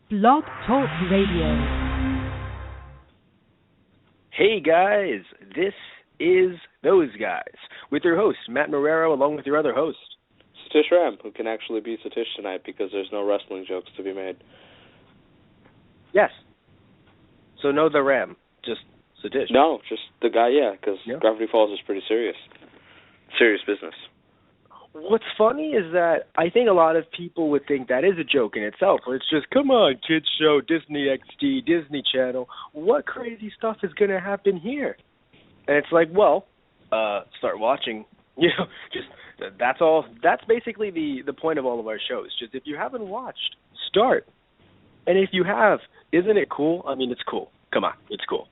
Blog Talk Radio. Hey guys, this is Those Guys with your host, Matt Marrero, along with your other host, Satish Ram, who can actually be Satish tonight because there's no wrestling jokes to be made. Yes. So no the Ram, just Satish. No, just the guy, because Gravity Falls is pretty serious. Serious business. What's funny is that I think a lot of people would think that is a joke in itself, where it's just, come on, kids show, Disney XD, Disney Channel, what crazy stuff is going to happen here? And it's like, well, start watching. Just that's all. That's basically the point of all of our shows. Just if you haven't watched, start. And if you have, isn't it cool? I mean, it's cool. Come on, it's cool.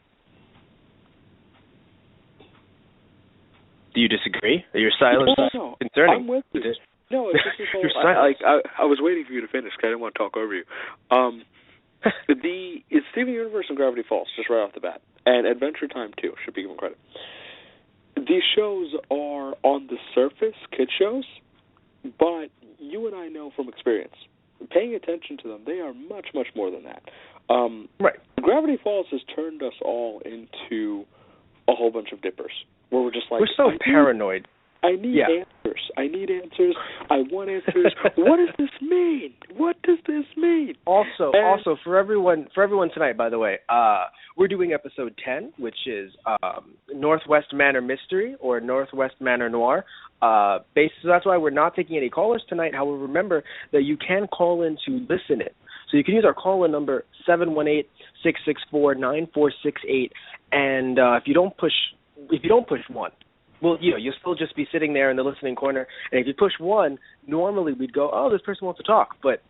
Do you disagree? Your silence is concerning. I'm with you. No, it's just I was waiting for you to finish because I didn't want to talk over you. It's Steven Universe and Gravity Falls, just right off the bat. And Adventure Time, too, should be given credit. These shows are, on the surface, kid shows, but you and I know from experience, paying attention to them, they are much, much more than that. Right. Gravity Falls has turned us all into a whole bunch of dippers, where we're just like, we're so paranoid. I need answers. I need answers. I want answers. What does this mean? What does this mean? Also, for everyone tonight, by the way, we're doing episode 10, which is Northwest Manor Mystery or Northwest Manor Noir. So that's why we're not taking any callers tonight. However, remember that you can call in to listen in. So you can use our call-in number 718-664-9468, and if you don't push one, well, you'll still just be sitting there in the listening corner. And if you push one, normally we'd go, oh, this person wants to talk. But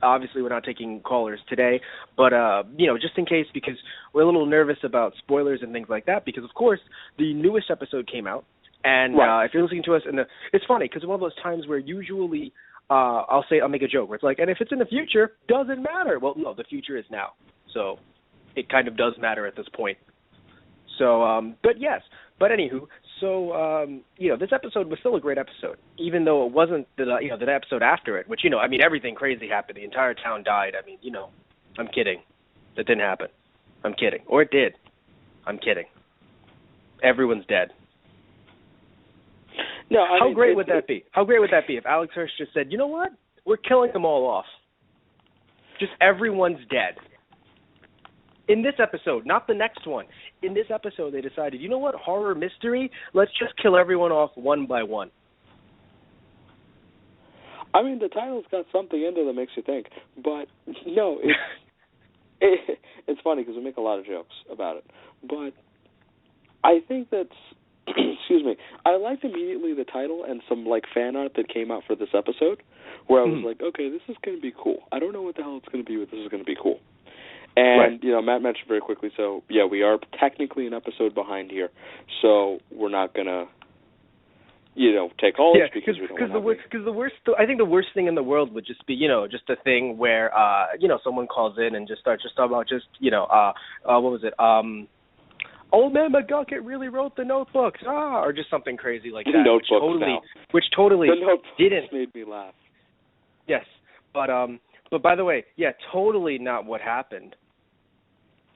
obviously we're not taking callers today. But, just in case, because we're a little nervous about spoilers and things like that, because, of course, the newest episode came out. And if you're listening to us, it's funny, because it's one of those times where usually I'll make a joke where it's like, and if it's in the future, doesn't matter. Well, no, the future is now. So it kind of does matter at this point. So, but yes. But anywho, so, this episode was still a great episode, even though it wasn't the episode after it, which, everything crazy happened. The entire town died. I mean, I'm kidding. That didn't happen. I'm kidding. Or it did. I'm kidding. Everyone's dead. No, How great would that be? How great would that be if Alex Hirsch just said, you know what? We're killing them all off. Just everyone's dead. In this episode, not the next one. In this episode, they decided, you know what, horror mystery, let's just kill everyone off one by one. I mean, the title's got something in there that makes you think. But, no, it's funny because we make a lot of jokes about it. But I think that's, excuse me, I liked immediately the title and some, fan art that came out for this episode, where I was like, okay, this is going to be cool. I don't know what the hell it's going to be, but this is going to be cool. And, Matt mentioned very quickly, so, we are technically an episode behind here, so we're not going to, take all this because we don't want to. Because I think the worst thing in the world would just be, just a thing where, someone calls in and just starts just talking about what was it, old man McGucket really wrote the Notebooks, or just something crazy like that. Which totally the Notebooks didn't. Made me laugh. Yes, but by the way, totally not what happened.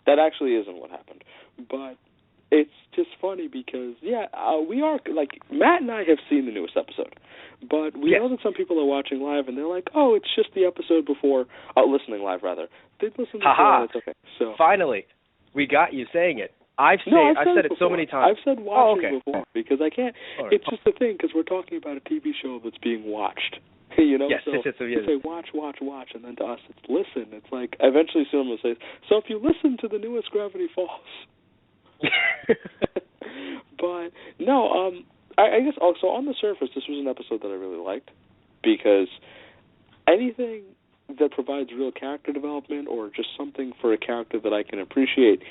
That actually isn't what happened. But it's just funny because, we are, Matt and I have seen the newest episode. But we know that some people are watching live and they're like, oh, it's just the episode before, listening live, rather. They'd listen before, it's okay. So finally, we got you saying it. I've said it so many times. I've said watching before because I can't. It's just the thing because we're talking about a TV show that's being watched. Yes, so yes. you say watch, and then to us it's listen. It's like eventually someone will say, so if you listen to the newest Gravity Falls. But no, I guess also on the surface this was an episode that I really liked because anything that provides real character development or just something for a character that I can appreciate,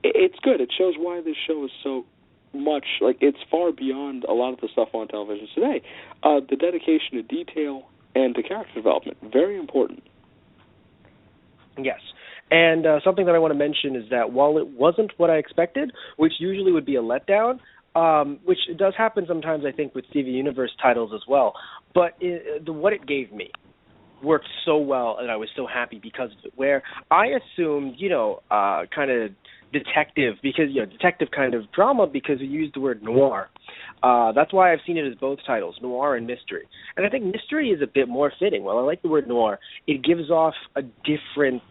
it's good. It shows why this show is so much, it's far beyond a lot of the stuff on television today. The dedication to detail and to character development, very important. Yes. And something that I want to mention is that while it wasn't what I expected, which usually would be a letdown, which does happen sometimes, I think, with TV Universe titles as well, but what it gave me worked so well, and I was so happy because of it. Where I assumed, kind of detective, because detective kind of drama, because we used the word noir. That's why I've seen it as both titles, noir and mystery. And I think mystery is a bit more fitting. While I like the word noir, it gives off a different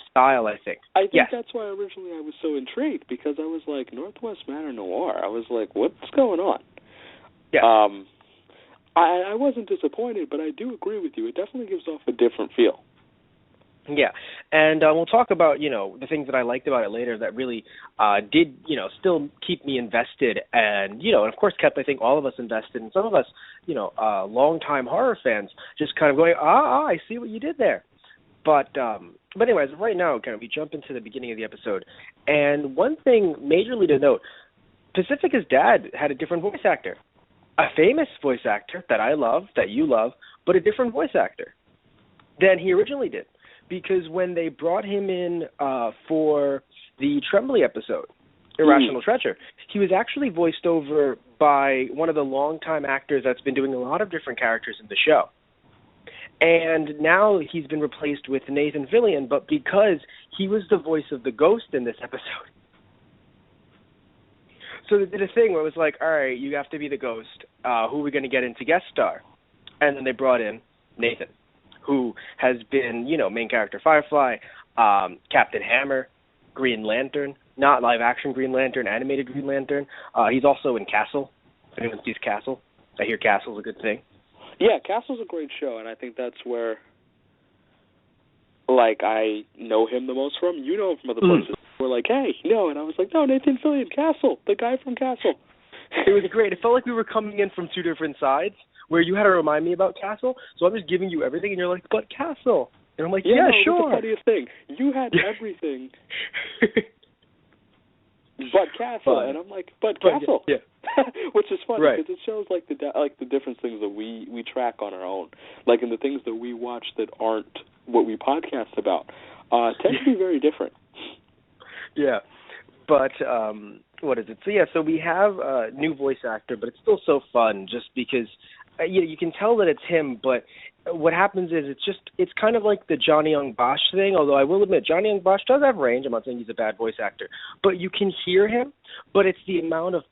style, I think. I think that's why originally I was so intrigued, because I was like, Northwest Manor Noir. I was like, what's going on? Yeah. I wasn't disappointed, but I do agree with you. It definitely gives off a different feel. Yeah, and we'll talk about, the things that I liked about it later that really did, still keep me invested and, and of course kept, I think, all of us invested. And some of us, longtime horror fans just kind of going, I see what you did there. But anyways, right now, kind of, we jump into the beginning of the episode. And one thing majorly to note, Pacifica's dad had a different voice actor. A famous voice actor that I love, that you love, but a different voice actor than he originally did. Because when they brought him in for the Tremblay episode, Irrational Treacher, he was actually voiced over by one of the longtime actors that's been doing a lot of different characters in the show. And now he's been replaced with Nathan Fillion, but because he was the voice of the ghost in this episode. So they did a thing where it was like, all right, you have to be the ghost. Who are we going to get in to guest star? And then they brought in Nathan, who has been, main character Firefly, Captain Hammer, Green Lantern, not live-action Green Lantern, animated Green Lantern. He's also in Castle. If anyone sees Castle, I hear Castle's a good thing. Yeah, Castle's a great show, and I think that's where, I know him the most from. You know him from other places. We're like, hey, and I was like, no, Nathan Fillion, Castle, the guy from Castle. It was great. It felt like we were coming in from two different sides, where you had to remind me about Castle, so I'm just giving you everything, and you're like, but Castle. And I'm like, yeah, sure. It was the funniest thing. You had everything but Castle, and I'm like, but Castle. Yeah. Which is funny, because it shows, the different things that we track on our own, in the things that we watch that aren't what we podcast about, tend to be very different. Yeah. But what is it? So we have a new voice actor, but it's still so fun just because you can tell that it's him, but what happens is it's kind of like the Johnny Young Bosch thing, although I will admit Johnny Young Bosch does have range. I'm not saying he's a bad voice actor, but you can hear him, but it's the amount of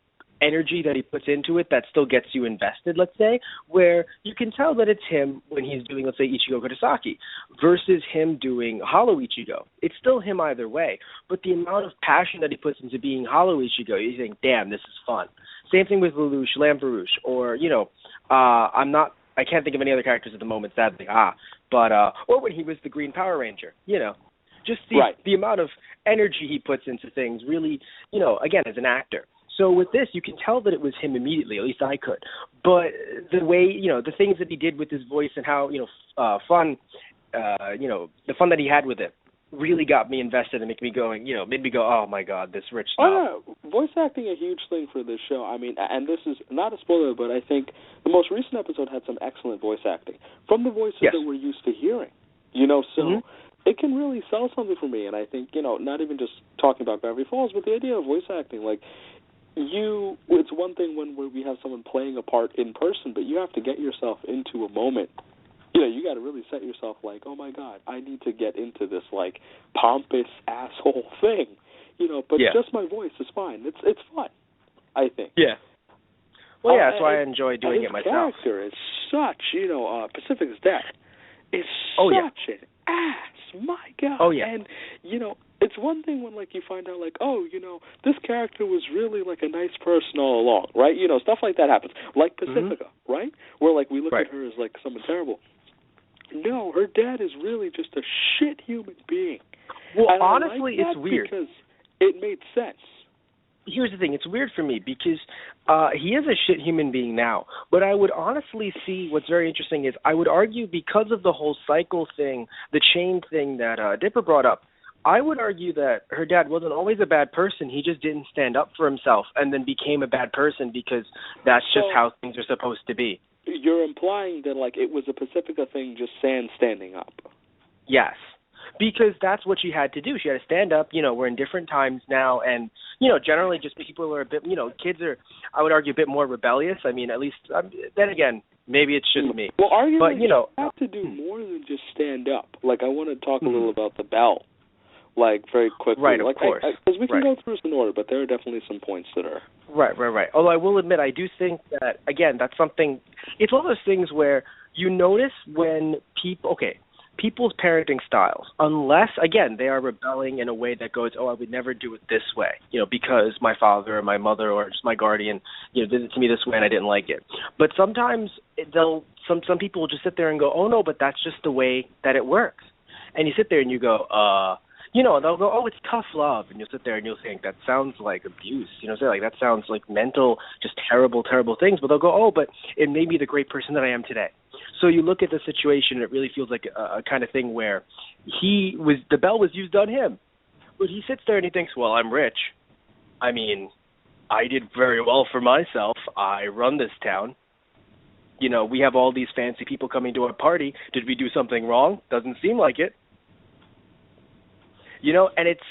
energy that he puts into it that still gets you invested, let's say, where you can tell that it's him when he's doing, let's say, Ichigo Kurosaki versus him doing Hollow Ichigo. It's still him either way, but the amount of passion that he puts into being Hollow Ichigo, you think, damn, this is fun. Same thing with Lelouch Lamperouche, or, I can't think of any other characters at the moment, sadly, but, or when he was the Green Power Ranger, just the amount of energy he puts into things really, again, as an actor. So with this, you can tell that it was him immediately, at least I could. But the way, the things that he did with his voice and how, fun, the fun that he had with it really got me invested and made me go, oh my God, this rich stuff. Oh, yeah. Voice acting a huge thing for this show. I mean, and this is not a spoiler, but I think the most recent episode had some excellent voice acting from the voices that we're used to hearing. So it can really sell something for me. And I think, not even just talking about Gravity Falls, but the idea of voice acting, it's one thing when we have someone playing a part in person, but you have to get yourself into a moment. You got to really set yourself oh my God, I need to get into this pompous asshole thing, but just my voice is fine. It's fun, I think. Yeah. Well, that's why I enjoy doing it myself. His character is such, Pacifica's dad is such an ass. My God. Oh yeah. And it's one thing when you find out this character was really a nice person all along, right? Stuff like that happens. Like Pacifica, right? Where we look at her as someone terrible. No, her dad is really just a shit human being. Well, and honestly, it's weird because it made sense. Here's the thing. It's weird for me because he is a shit human being now. But I would honestly see what's very interesting is I would argue because of the whole cycle thing, the chain thing that Dipper brought up, I would argue that her dad wasn't always a bad person. He just didn't stand up for himself and then became a bad person because that's just how things are supposed to be. You're implying that, it was a Pacifica thing, just standing up. Yes, because that's what she had to do. She had to stand up. We're in different times now, and, generally just people are a bit, kids are, I would argue, a bit more rebellious. I mean, at least, then again, Maybe it's just me. Well, arguably, but you have to do more than just stand up. Like, I want to talk a little about the bell, like, very quickly. Right, of like, course. Because we can go through this in order, but there are definitely some points that are... Right. Although I will admit, I do think that, again, that's something... It's one of those things where you notice when people's parenting styles, unless, again, they are rebelling in a way that goes, I would never do it this way, because my father or my mother or just my guardian, did it to me this way and I didn't like it. But sometimes some people will just sit there and go, oh, no, but that's just the way that it works. And you sit there and you go, they'll go, oh, it's tough love. And you'll sit there and you'll think, that sounds like abuse. That sounds like mental, just terrible, terrible things. But they'll go, oh, but it made me the great person that I am today. So you look at the situation, and it really feels like a kind of thing where the bell was used on him. But he sits there and he thinks, well, I'm rich. I mean, I did very well for myself. I run this town. We have all these fancy people coming to our party. Did we do something wrong? Doesn't seem like it. And it's,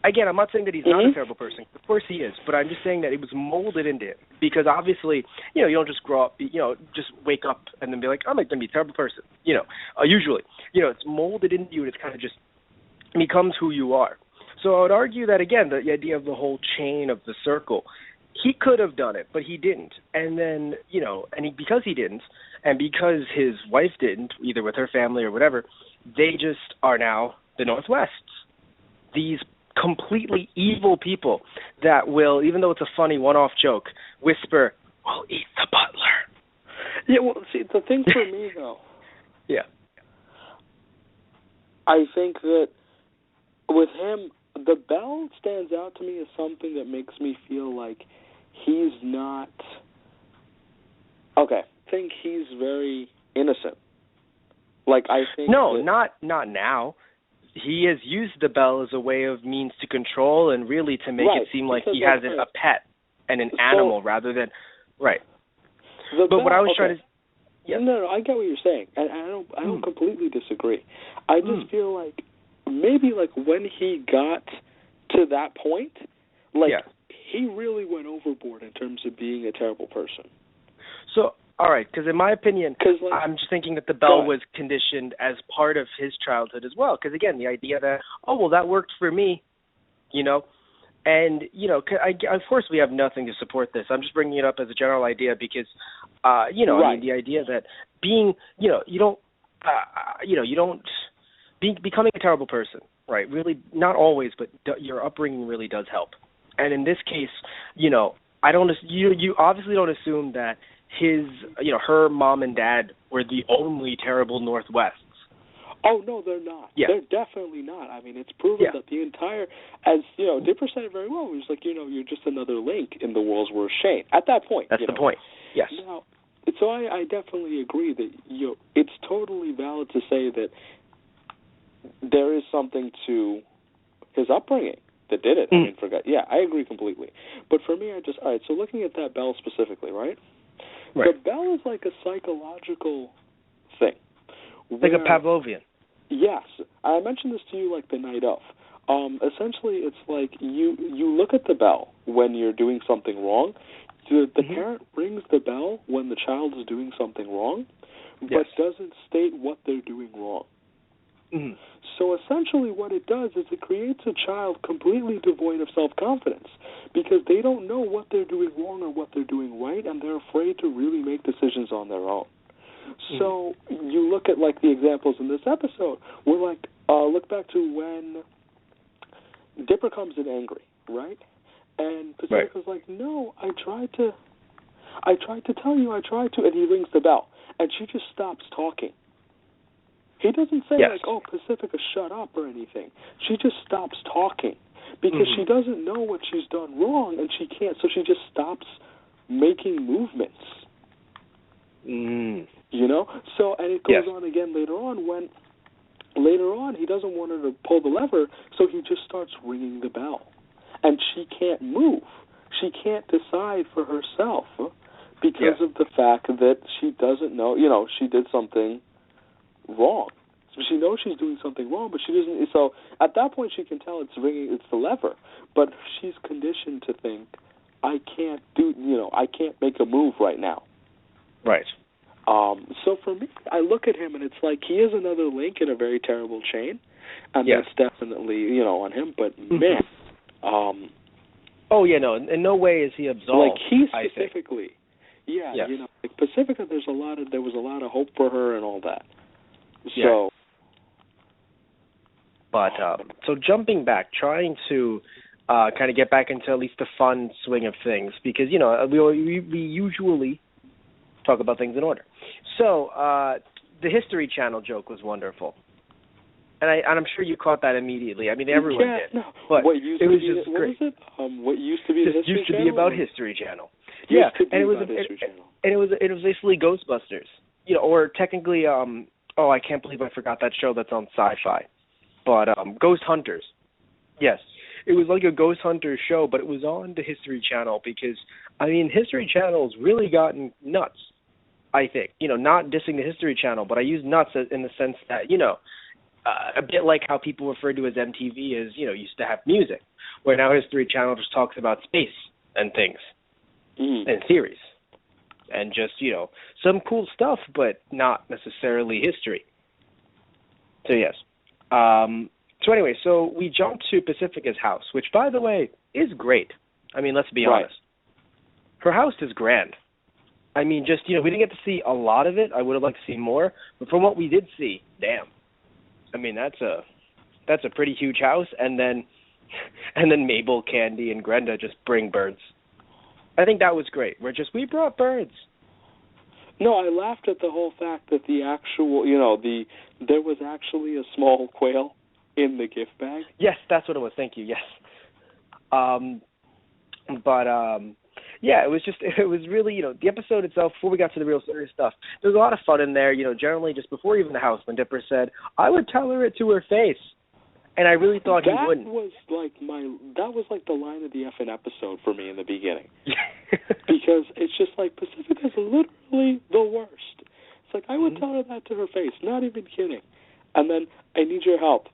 again, I'm not saying that he's not a terrible person. Of course he is, but I'm just saying that it was molded into him. Because obviously, you don't just grow up, just wake up and then be like, I'm going to be a terrible person. Usually, it's molded into you and it's kind of just becomes who you are. So I would argue that, again, the idea of the whole chain of the circle, he could have done it, but he didn't. And then, because he didn't, and because his wife didn't, either with her family or whatever, they just are now the Northwests. These completely evil people that will, even though it's a funny one-off joke, whisper, we'll eat the butler. Yeah, well, see, the thing for me, though, I think that with him, the bell stands out to me as something that makes me feel like he's not, I think he's very innocent. Like, I think not now. He has used the bell as a way of means to control and really to make it seem like he has a pet and an animal rather than... Right. But what I was trying to... Yeah. No, I get what you're saying. And I don't completely disagree. I just feel like maybe like when he got to that point, he really went overboard in terms of being a terrible person. So... All right, because in my opinion, I'm just thinking that the bell was conditioned as part of his childhood as well. Because, again, the idea that, that worked for me, and, of course we have nothing to support this. I'm just bringing it up as a general idea because, I mean, the idea that being, becoming a terrible person, right, really, not always, but your upbringing really does help. And in this case, you obviously don't assume that her mom and dad were the only terrible Northwests. Oh, no, they're not. Yeah. They're definitely not. I mean, it's proven that the entire, as, Dipper said it very well, it was like, you're just another link in the world's worst chain. At that point. That's the point, yes. Now, so I definitely agree that, it's totally valid to say that there is something to his upbringing that did it. I mean, I agree completely. But for me, all right, so looking at that bell specifically, right? Right. The bell is like a psychological thing. Like a Pavlovian. Yes. I mentioned this to you like the night of. Essentially, it's like you look at the bell when you're doing something wrong. The parent rings the bell when the child is doing something wrong, but doesn't state what they're doing wrong. Mm-hmm. So essentially what it does is it creates a child completely devoid of self-confidence because they don't know what they're doing wrong or what they're doing right, and they're afraid to really make decisions on their own. Mm-hmm. So you look at, like, the examples in this episode. We're like, look back to when Dipper comes in angry, right? And Pacifica's like, no, I tried to tell you, and he rings the bell. And she just stops talking. He doesn't say, like, oh, Pacifica, shut up or anything. She just stops talking because she doesn't know what she's done wrong, and she can't, so she just stops making movements. So, and it goes on again later on when he doesn't want her to pull the lever, so he just starts ringing the bell. And she can't move. She can't decide for herself because of the fact that she doesn't know, she did something wrong. So she knows she's doing something wrong, but she doesn't. So at that point, she can tell it's ringing, it's the lever. But she's conditioned to think, I can't make a move right now. Right. So for me, I look at him and it's like he is another link in a very terrible chain, and Yes. that's definitely on him. But man, oh yeah, no, in no way is he absolved. like he I think. specifically, yeah, Yes. like Pacifica, there was a lot of hope for her and all that. Yeah. So, but so jumping back, trying to kind of get back into at least the fun swing of things, because we usually talk about things in order. So the History Channel joke was wonderful, and I'm sure you caught that immediately. I mean, everyone did. No. But what used it to was be just what great. was it? What used to be the History used to Channel? be about History Channel. Used Yeah, to be and it was about History Channel. and it was basically Ghostbusters, or technically, oh, I can't believe I forgot that show that's on Sci-Fi, but Ghost Hunters. Yes, it was like a Ghost Hunters show, but it was on the History Channel because, I mean, History Channel's really gotten nuts, I think. Not dissing the History Channel, but I use nuts in the sense that, a bit like how people refer to as MTV used to have music, where now History Channel just talks about space and things and theories and just, some cool stuff, but not necessarily history. So, yes. So anyway, so we jumped to Pacifica's house, which, by the way, is great. I mean, let's be honest. Her house is grand. I mean, just, we didn't get to see a lot of it. I would have liked to see more. But from what we did see, damn. I mean, that's a pretty huge house. And then Mabel, Candy, and Grenda just bring birds. I think that was great. We brought birds. No, I laughed at the whole fact that the actual, there was actually a small quail in the gift bag. Yes, that's what it was. Thank you. Yes. Yeah, it was really, the episode itself, before we got to the real serious stuff, there was a lot of fun in there, generally just before even the house, when Dipper said, I would tell her it to her face. And I really thought he wouldn't. That was like the line of the effing episode for me in the beginning. Because it's just like, Pacifica's literally the worst. It's like, I would tell her that to her face, not even kidding. And then, I need your help.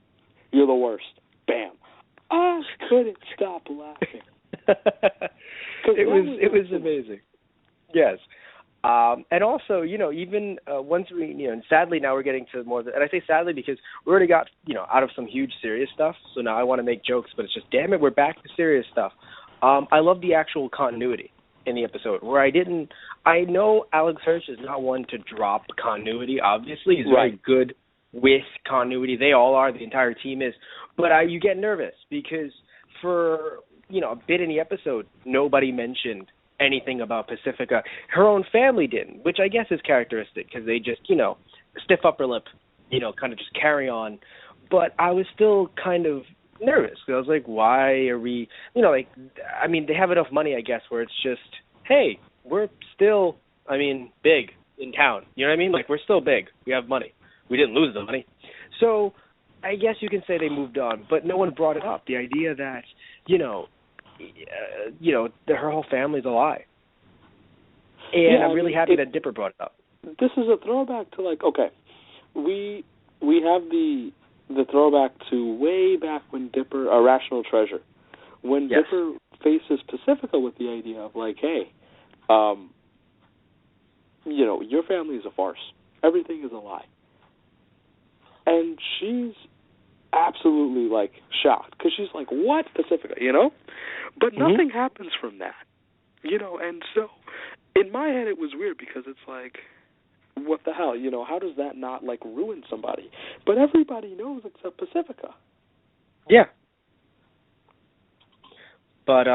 You're the worst. Bam. I couldn't stop laughing. It was amazing. Yes. And also, even once we, and sadly now we're getting to more, and I say sadly because we already got, out of some huge serious stuff, so now I want to make jokes, but it's just, damn it, we're back to serious stuff. I love the actual continuity in the episode, where I know Alex Hirsch is not one to drop continuity, obviously. He's very good with continuity. They all are, the entire team is. But you get nervous because for, a bit in the episode, nobody mentioned anything about Pacifica. Her own family didn't, which I guess is characteristic because they just, stiff upper lip, kind of just carry on. But I was still kind of nervous because I was like, why are we, I mean, they have enough money, I guess, where it's just, hey, we're still, big in town. You know what I mean? Like, we're still big. We have money. We didn't lose the money. So I guess you can say they moved on, but no one brought it up. The idea that, her whole family's a lie. And I'm really happy that Dipper brought it up. This is a throwback to, like, okay, we have the throwback to way back when Dipper, a Rational Treasure, when Dipper faces Pacifica with the idea of, like, hey, your family is a farce. Everything is a lie. And she's absolutely, like, shocked, because she's like, what, Pacifica, But nothing happens from that, and so in my head it was weird because it's like, what the hell, how does that not, like, ruin somebody? But everybody knows except Pacifica. Yeah. But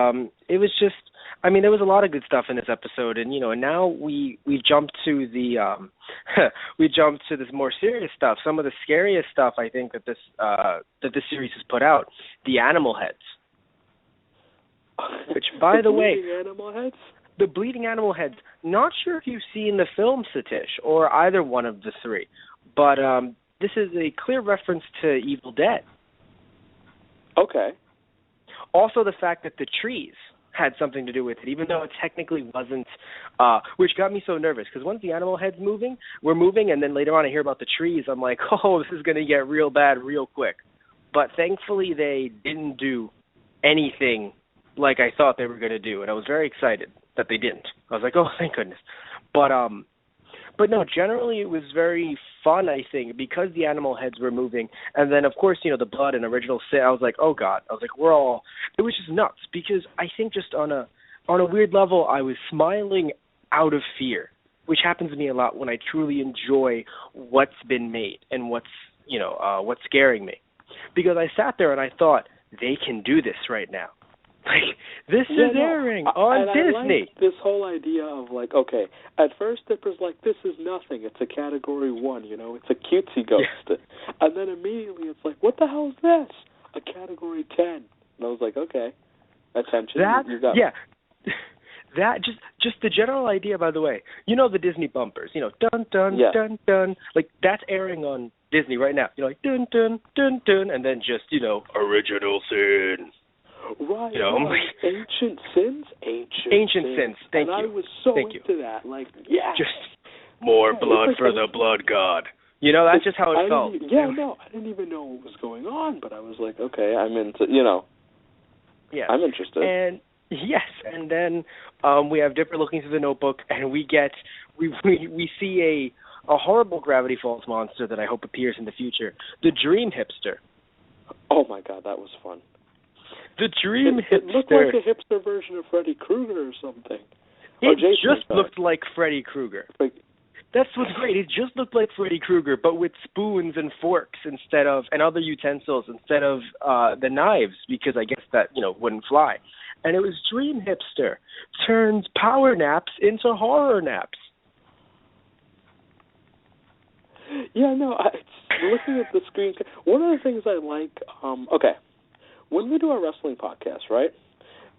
it was just, there was a lot of good stuff in this episode, and and now we jumped to the we jumped to this more serious stuff. Some of the scariest stuff I think that this series has put out, the animal heads. Which, by the way, animal heads? The bleeding animal heads. Not sure if you've seen the film, Satish, or either one of the three, but this is a clear reference to Evil Dead. Okay. Also, the fact that the trees had something to do with it, even though it technically wasn't, which got me so nervous, because once the animal head's we're moving, and then later on I hear about the trees, I'm like, oh, this is going to get real bad real quick. But thankfully they didn't do anything like I thought they were going to do, and I was very excited that they didn't. I was like, oh, thank goodness. But But no, generally it was very fun, I think, because the animal heads were moving. And then, of course, the blood and original sin, I was like, oh, God. I was like, it was just nuts because I think just on a weird level, I was smiling out of fear, which happens to me a lot when I truly enjoy what's been made and what's scaring me. Because I sat there and I thought, they can do this right now. Like, this is airing on Disney. I like this whole idea of, like, okay, at first it was like, this is nothing. It's a Category 1, it's a cutesy ghost. Yeah. And then immediately it's like, what the hell is this? A Category 10. And I was like, okay, attention. You got yeah. That, just the general idea, by the way, the Disney bumpers, dun, dun, dun, dun. Like, that's airing on Disney right now. Like, dun, dun, dun, dun, and then just, original sin. Right, Ancient Sins? Ancient Sins, thank and you. I was so thank into you. that, like, yeah. Just more blood for the blood god. That's just how it felt. I didn't even know what was going on, but I was like, okay, I'm into, Yeah. I'm interested. And, yes, and then we have Dipper looking through the notebook, and we see a horrible Gravity Falls monster that I hope appears in the future, the Dream Hipster. Oh, my God, that was fun. The Dream Hipster. It looked like a hipster version of Freddy Krueger or something. It just looked like Freddy Krueger. That's what's great. It just looked like Freddy Krueger, but with spoons and forks and other utensils instead of the knives, because I guess that, wouldn't fly. And it was Dream Hipster turns power naps into horror naps. Yeah, no, looking at the screen, one of the things I like, when we do our wrestling podcast, right,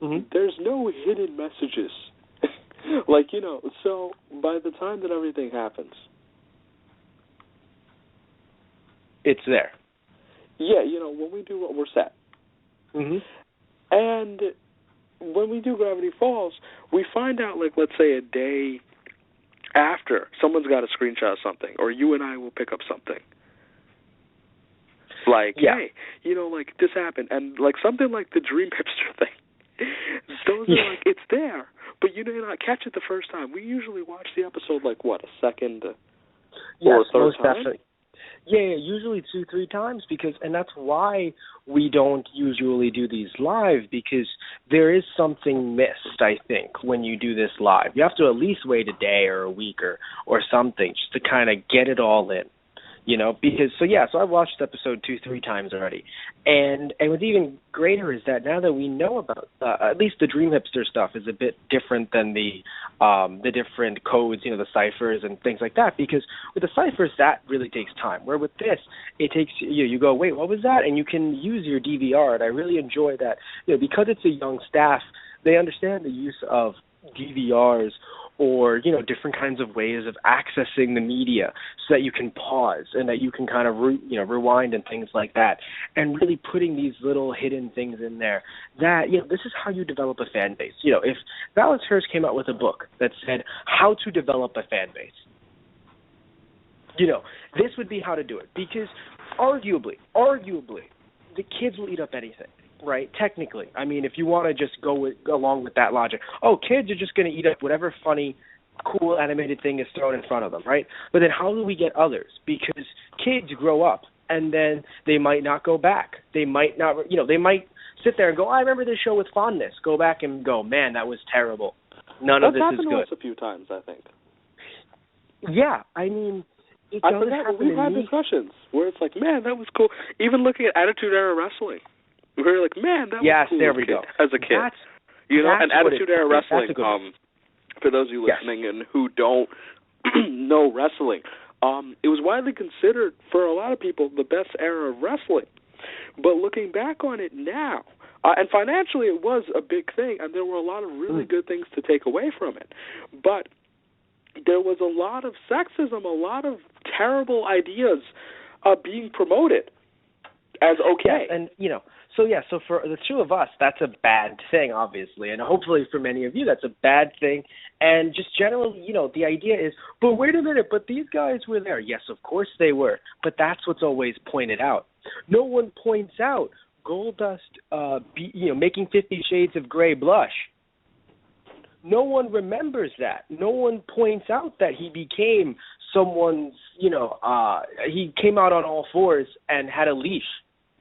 there's no hidden messages. Like, so by the time that everything happens, it's there. Yeah, when we do what we're set. Mm-hmm. And when we do Gravity Falls, we find out, like, let's say a day after, someone's got a screenshot of something, or you and I will pick up something. Like, hey, like, this happened. And, like, something like the Dream Hipster thing. Those are, like, it's there. But you may not catch it the first time. We usually watch the episode, like, what, a second or a third time? Definitely. Yeah, usually 2-3 times, and that's why we don't usually do these live, because there is something missed, I think, when you do this live. You have to at least wait a day or a week or something just to kind of get it all in. Because, so I've watched the episode 2-3 times already. And what's even greater is that now that we know about, at least the Dream Hipster stuff is a bit different than the different codes, the ciphers and things like that, because with the ciphers, that really takes time. Where with this, it takes, you go, wait, what was that? And you can use your DVR, and I really enjoy that. Because it's a young staff, they understand the use of DVRs or, different kinds of ways of accessing the media so that you can pause and that you can kind of, rewind and things like that. And really putting these little hidden things in there that, this is how you develop a fan base. If Valence Hurst came out with a book that said how to develop a fan base, this would be how to do it. Because arguably, the kids will eat up anything. Right, technically. I mean, if you want to just go along with that logic, kids are just going to eat up whatever funny, cool animated thing is thrown in front of them, right? But then how do we get others? Because kids grow up, and then they might not go back. They might not, they might sit there and go, I remember this show with fondness. Go back and go, man, that was terrible. None of this is good. That's happened to us a few times, I think. Yeah, I mean, it I does forgot, happen we've had discussions where it's like, man, that was cool. Even looking at Attitude Era Wrestling. We were like, man, that was cool there we go. As a kid. And Attitude Era Wrestling, for those of you listening and who don't know wrestling, it was widely considered, for a lot of people, the best era of wrestling. But looking back on it now, and financially it was a big thing, and there were a lot of really good things to take away from it. But there was a lot of sexism, a lot of terrible ideas being promoted as okay. Yes, and, So for the two of us, that's a bad thing, obviously, and hopefully for many of you, that's a bad thing. And just generally, the idea is, but wait a minute, but these guys were there. Yes, of course they were, but that's what's always pointed out. No one points out Goldust, making 50 Shades of Grey blush. no one remembers that. No one points out that he became someone's, he came out on all fours and had a leash.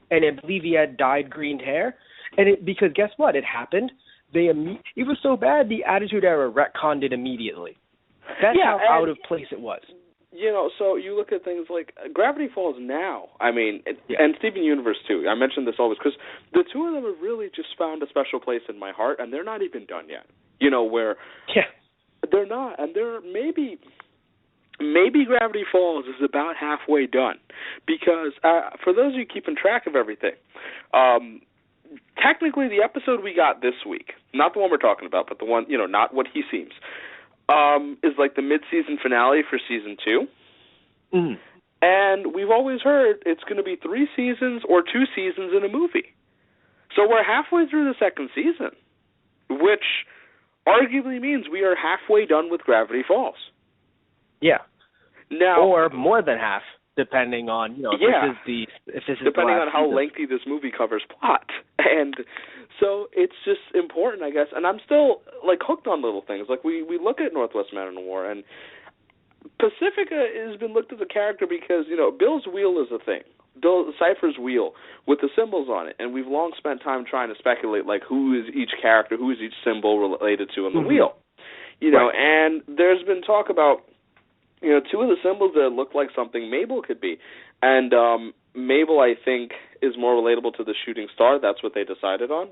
And I believe he had dyed green hair. And because guess what? It happened. It was so bad, the Attitude Era retconned it immediately. That's how out of place it was. So you look at things like Gravity Falls now, and Steven Universe too. I mentioned this always because the two of them have really just found a special place in my heart, and they're not even done yet. They're not, and they're maybe Gravity Falls is about halfway done because for those of you keeping track of everything, technically the episode we got this week, not the one we're talking about, but the one, not What He Seems, is like the mid-season finale for season 2. Mm. And we've always heard it's going to be 3 seasons or 2 seasons in a movie. So we're halfway through the second season, which arguably means we are halfway done with Gravity Falls. Yeah. Now, or more than half, depending on, if this is depending the on last how season. lengthy this movie covers plot. And so it's just important, I guess. And I'm still hooked on little things. Like we look at Northwest Man of War, and Pacifica has been looked as a character because Bill's wheel is a thing. Bill Cypher's wheel with the symbols on it, and we've long spent time trying to speculate who is each character, who is each symbol related to on the wheel. Right. And there's been talk about 2 of the symbols that look like something Mabel could be. And Mabel, I think, is more relatable to the shooting star. That's what they decided on,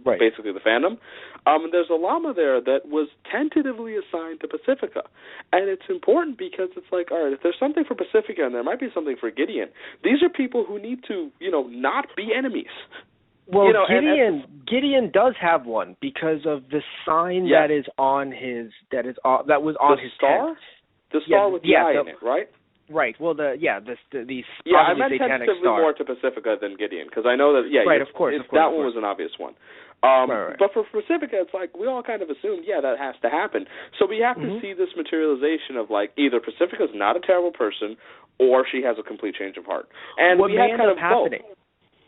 basically the fandom. And there's a llama there that was tentatively assigned to Pacifica. And it's important because it's all right, if there's something for Pacifica and there might be something for Gideon, these are people who need to, not be enemies. Well, Gideon does have one because of the sign that is on his, that was on his star? tent. The star with the eye in it, right? Right. Well, I meant tentatively star. more to Pacifica than Gideon, because I know that, right, of course, that one was an obvious one. Right. But for Pacifica, it's we all kind of assumed, that has to happen. So we have to see this materialization of, either Pacifica's not a terrible person, or she has a complete change of heart. And what we had kind of happening? both.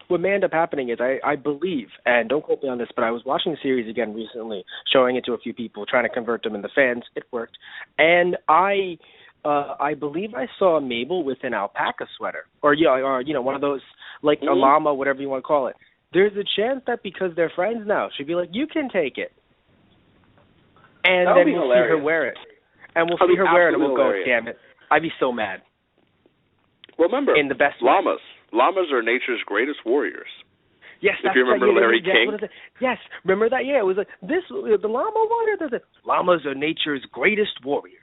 What may end up happening is, I believe, and don't quote me on this, but I was watching the series again recently, showing it to a few people, trying to convert them into fans. It worked. And I believe I saw Mabel with an alpaca sweater, or one of those, a llama, whatever you want to call it. There's a chance that because they're friends now, she'd be like, you can take it. And then we'll see her wear it. And we'll see her wear it, and we'll go, damn it. I'd be so mad. Remember, in the best llamas. Llamas are nature's greatest warriors. Yes, if you remember Larry King. Yes, remember that? Yeah, it was the llama one. Llamas are nature's greatest warriors.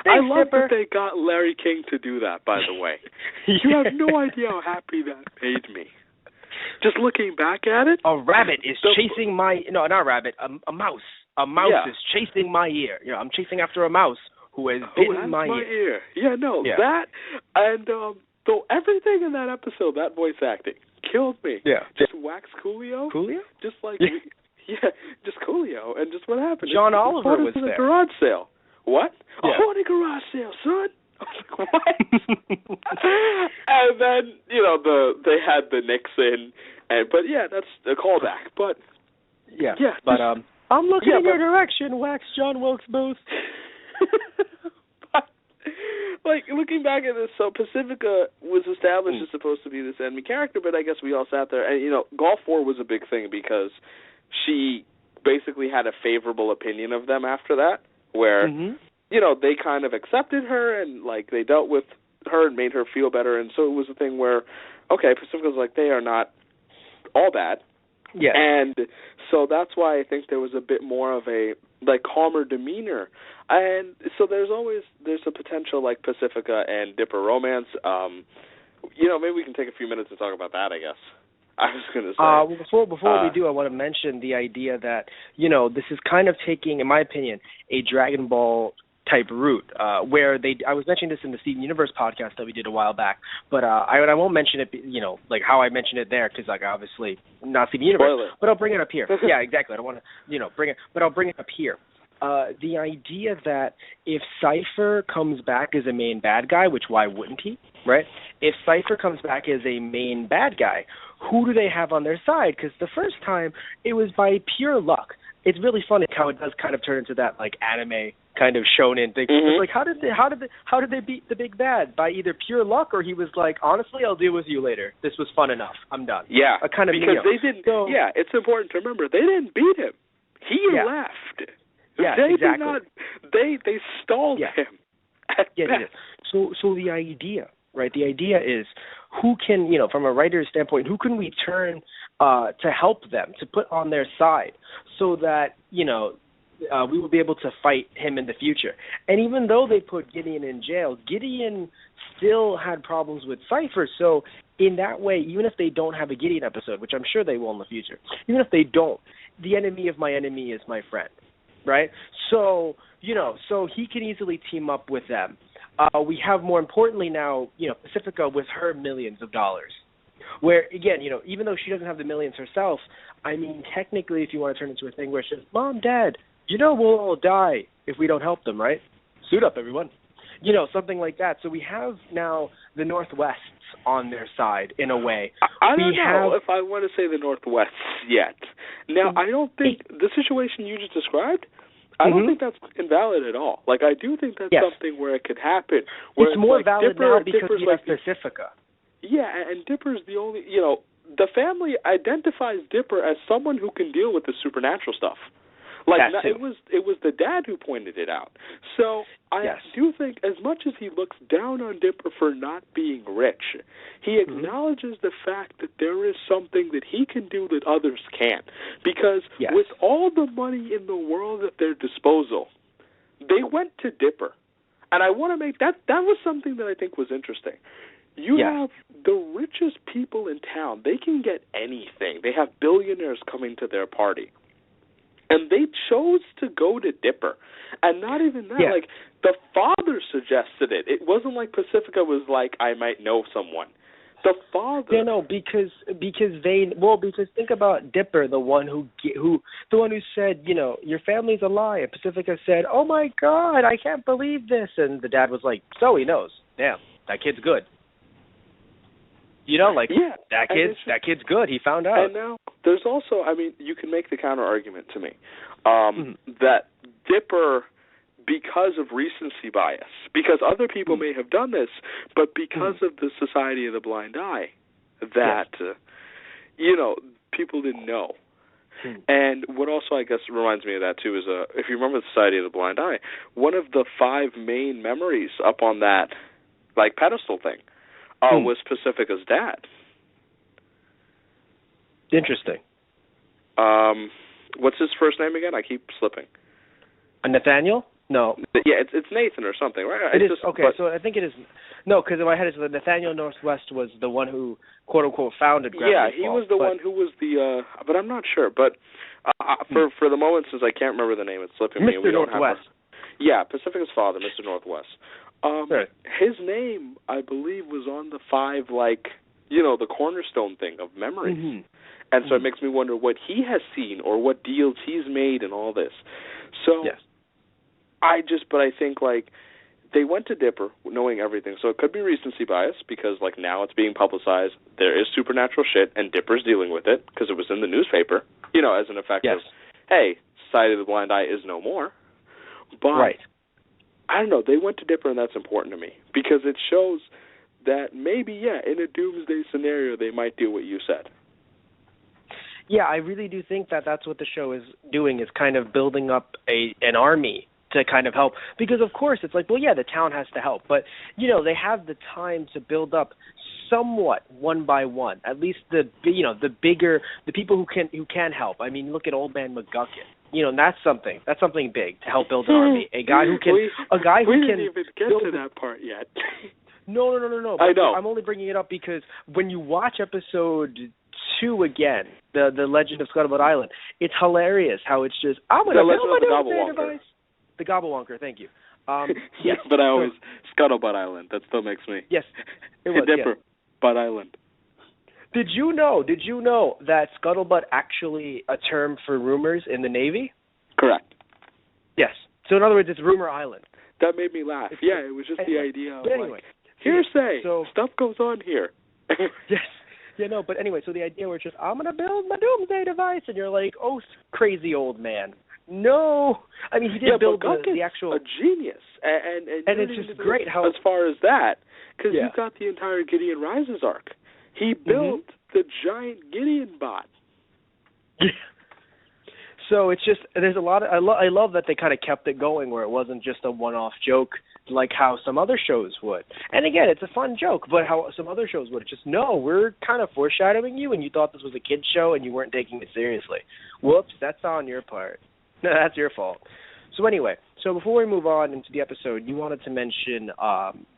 I love that they got Larry King to do that, by the way. You have no idea how happy that made me. Just looking back at it. A rabbit is chasing my... No, not a rabbit. A mouse. A mouse is chasing my ear. I'm chasing after a mouse who has bitten my ear. Yeah, no, that... And so everything in that episode, that voice acting, killed me. Yeah. Just wax Coolio. Coolio? Just just Coolio. And just what happened. John Oliver was there. there. Garage sale. What? Yeah. A haunted garage sale, son. I was what? And then, they had the Nixon, but that's a callback. But but I'm looking in your direction, Wax John Wilkes Booth. Looking back at this, so Pacifica was established as supposed to be this enemy character, but I guess we all sat there, and Gulf War was a big thing because she basically had a favorable opinion of them after that, where they kind of accepted her and they dealt with her and made her feel better, and so it was a thing where Pacifica's they are not all bad. Yeah. And so that's why I think there was a bit more of a calmer demeanor. And so there's a potential Pacifica and Dipper romance. Maybe we can take a few minutes to talk about that, I guess. I was going to say. Well, before we do, I want to mention the idea that, this is kind of taking, in my opinion, a Dragon Ball type route, where I was mentioning this in the Steven Universe podcast that we did a while back, but I won't mention it, how I mentioned it there, because obviously not Steven Universe, Spoiler. But I'll bring it up here. Yeah, exactly. I don't want to, bring it, but I'll bring it up here. The idea that if Cypher comes back as a main bad guy, which why wouldn't he, right? If Cypher comes back as a main bad guy, who do they have on their side? Because the first time, it was by pure luck it's really funny how it does kind of turn into that like anime kind of shonen thing. Mm-hmm. It's like how did they beat the big bad? By either pure luck or he was like, honestly, I'll deal with you later. This was fun enough. I'm done. Yeah, kind of because they didn't. So, yeah, it's important to remember they didn't beat him. He left. Yeah, they exactly. did not. They stalled him. Yeah. So the idea, right? The idea is who can, from a writer's standpoint, who can we turn to help them, to put on their side, so that we will be able to fight him in the future. And even though they put Gideon in jail, Gideon still had problems with Cypher. So in that way, even if they don't have a Gideon episode, which I'm sure they will in the future, even if they don't, the enemy of my enemy is my friend, right? So, so he can easily team up with them. We have, more importantly now, Pacifica with her millions of dollars. Where, again, even though she doesn't have the millions herself, I mean, technically, if you want to turn it into a thing where it's just, Mom, Dad, we'll all die if we don't help them, right? Suit up, everyone. Something like that. So we have now the Northwests on their side, in a way. I don't know if I want to say the Northwests yet. Now, I don't think the situation you just described, I don't think that's invalid at all. Like, I do think that's something where it could happen. Where it's more like valid Dipper, now because Dipper's we have like Pacifica. Yeah, and Dipper's the only, the family identifies Dipper as someone who can deal with the supernatural stuff. Like, it was the dad who pointed it out. So I do think, as much as he looks down on Dipper for not being rich, he acknowledges the fact that there is something that he can do that others can't. Because with all the money in the world at their disposal, they went to Dipper. And I want to make that was something that I think was interesting. You have the richest people in town. They can get anything. They have billionaires coming to their party. And they chose to go to Dipper. And not even that, like, the father suggested it. It wasn't like Pacifica was like, I might know someone. The father. Yeah, no, because think about Dipper, the one who said, your family's a lie. And Pacifica said, oh my God, I can't believe this. And the dad was like, so he knows. Damn, that kid's good. That kid's good. He found out. And now there's also, you can make the counter argument to me that Dipper, because of recency bias, because other people may have done this, but because of the Society of the Blind Eye, that people didn't know. And what also, I guess, reminds me of that too is if you remember the Society of the Blind Eye, one of the 5 main memories up on that pedestal thing was Pacifica's dad. Interesting. What's his first name again? I keep slipping. Nathaniel? No. Yeah, it's Nathan or something, right? It is. So I think it is. No, because in my head it's Nathaniel Northwest was the one who, quote unquote, founded Gravity Falls. Yeah, he was the one who was the. But I'm not sure. But for the moment, since I can't remember the name, it's slipping me. Mr. Northwest. Yeah, Pacifica's father, Mr. Northwest. Sure. His name, I believe, was on the 5, the cornerstone thing of memories. Mm-hmm. And so it makes me wonder what he has seen or what deals he's made and all this. So I think, they went to Dipper knowing everything. So it could be recency bias because, now it's being publicized. There is supernatural shit, and Dipper's dealing with it because it was in the newspaper, as an effect of, hey, Society of the Blind Eye is no more. But I don't know. They went to Dipper, and that's important to me because it shows that maybe, in a doomsday scenario, they might do what you said. Yeah, I really do think that that's what the show is doing, is kind of building up an army to kind of help. Because, of course, it's like, the town has to help. But, they have the time to build up somewhat one by one. At least the people who can help. I mean, look at Old Man McGucket. And that's something big to help build an army. A guy who can. We didn't even get to that part yet. No. I know. I'm only bringing it up because when you watch episode 2 again, the Legend of Scuttlebutt Island, it's hilarious how it's just I'm going to build my own device. The Gobblewonker, thank you. Yes, but I always Scuttlebutt Island. That still makes me. Yes, it was Dipper, Butt Island. Did you know that Scuttlebutt actually a term for rumors in the Navy? Correct. Yes. So in other words, it's Rumor Island. That made me laugh. It was just the idea of but anyway, hearsay. So stuff goes on here. Yes. Yeah, no, but anyway, so the idea was just, I'm going to build my doomsday device, and you're like, oh, crazy old man. No. I mean, he did build the actual... a genius. And it's just great how... As far as that, because you got the entire Gideon Rises arc. He built the giant Gideon bot. So it's just, there's a lot of, I love that they kind of kept it going where it wasn't just a one-off joke like how some other shows would. And again, it's a fun joke, but how some other shows would. Just, no, we're kind of foreshadowing you and you thought this was a kid's show and you weren't taking it seriously. Whoops, that's on your part. No, that's your fault. So anyway, so before we move on into the episode, you wanted to mention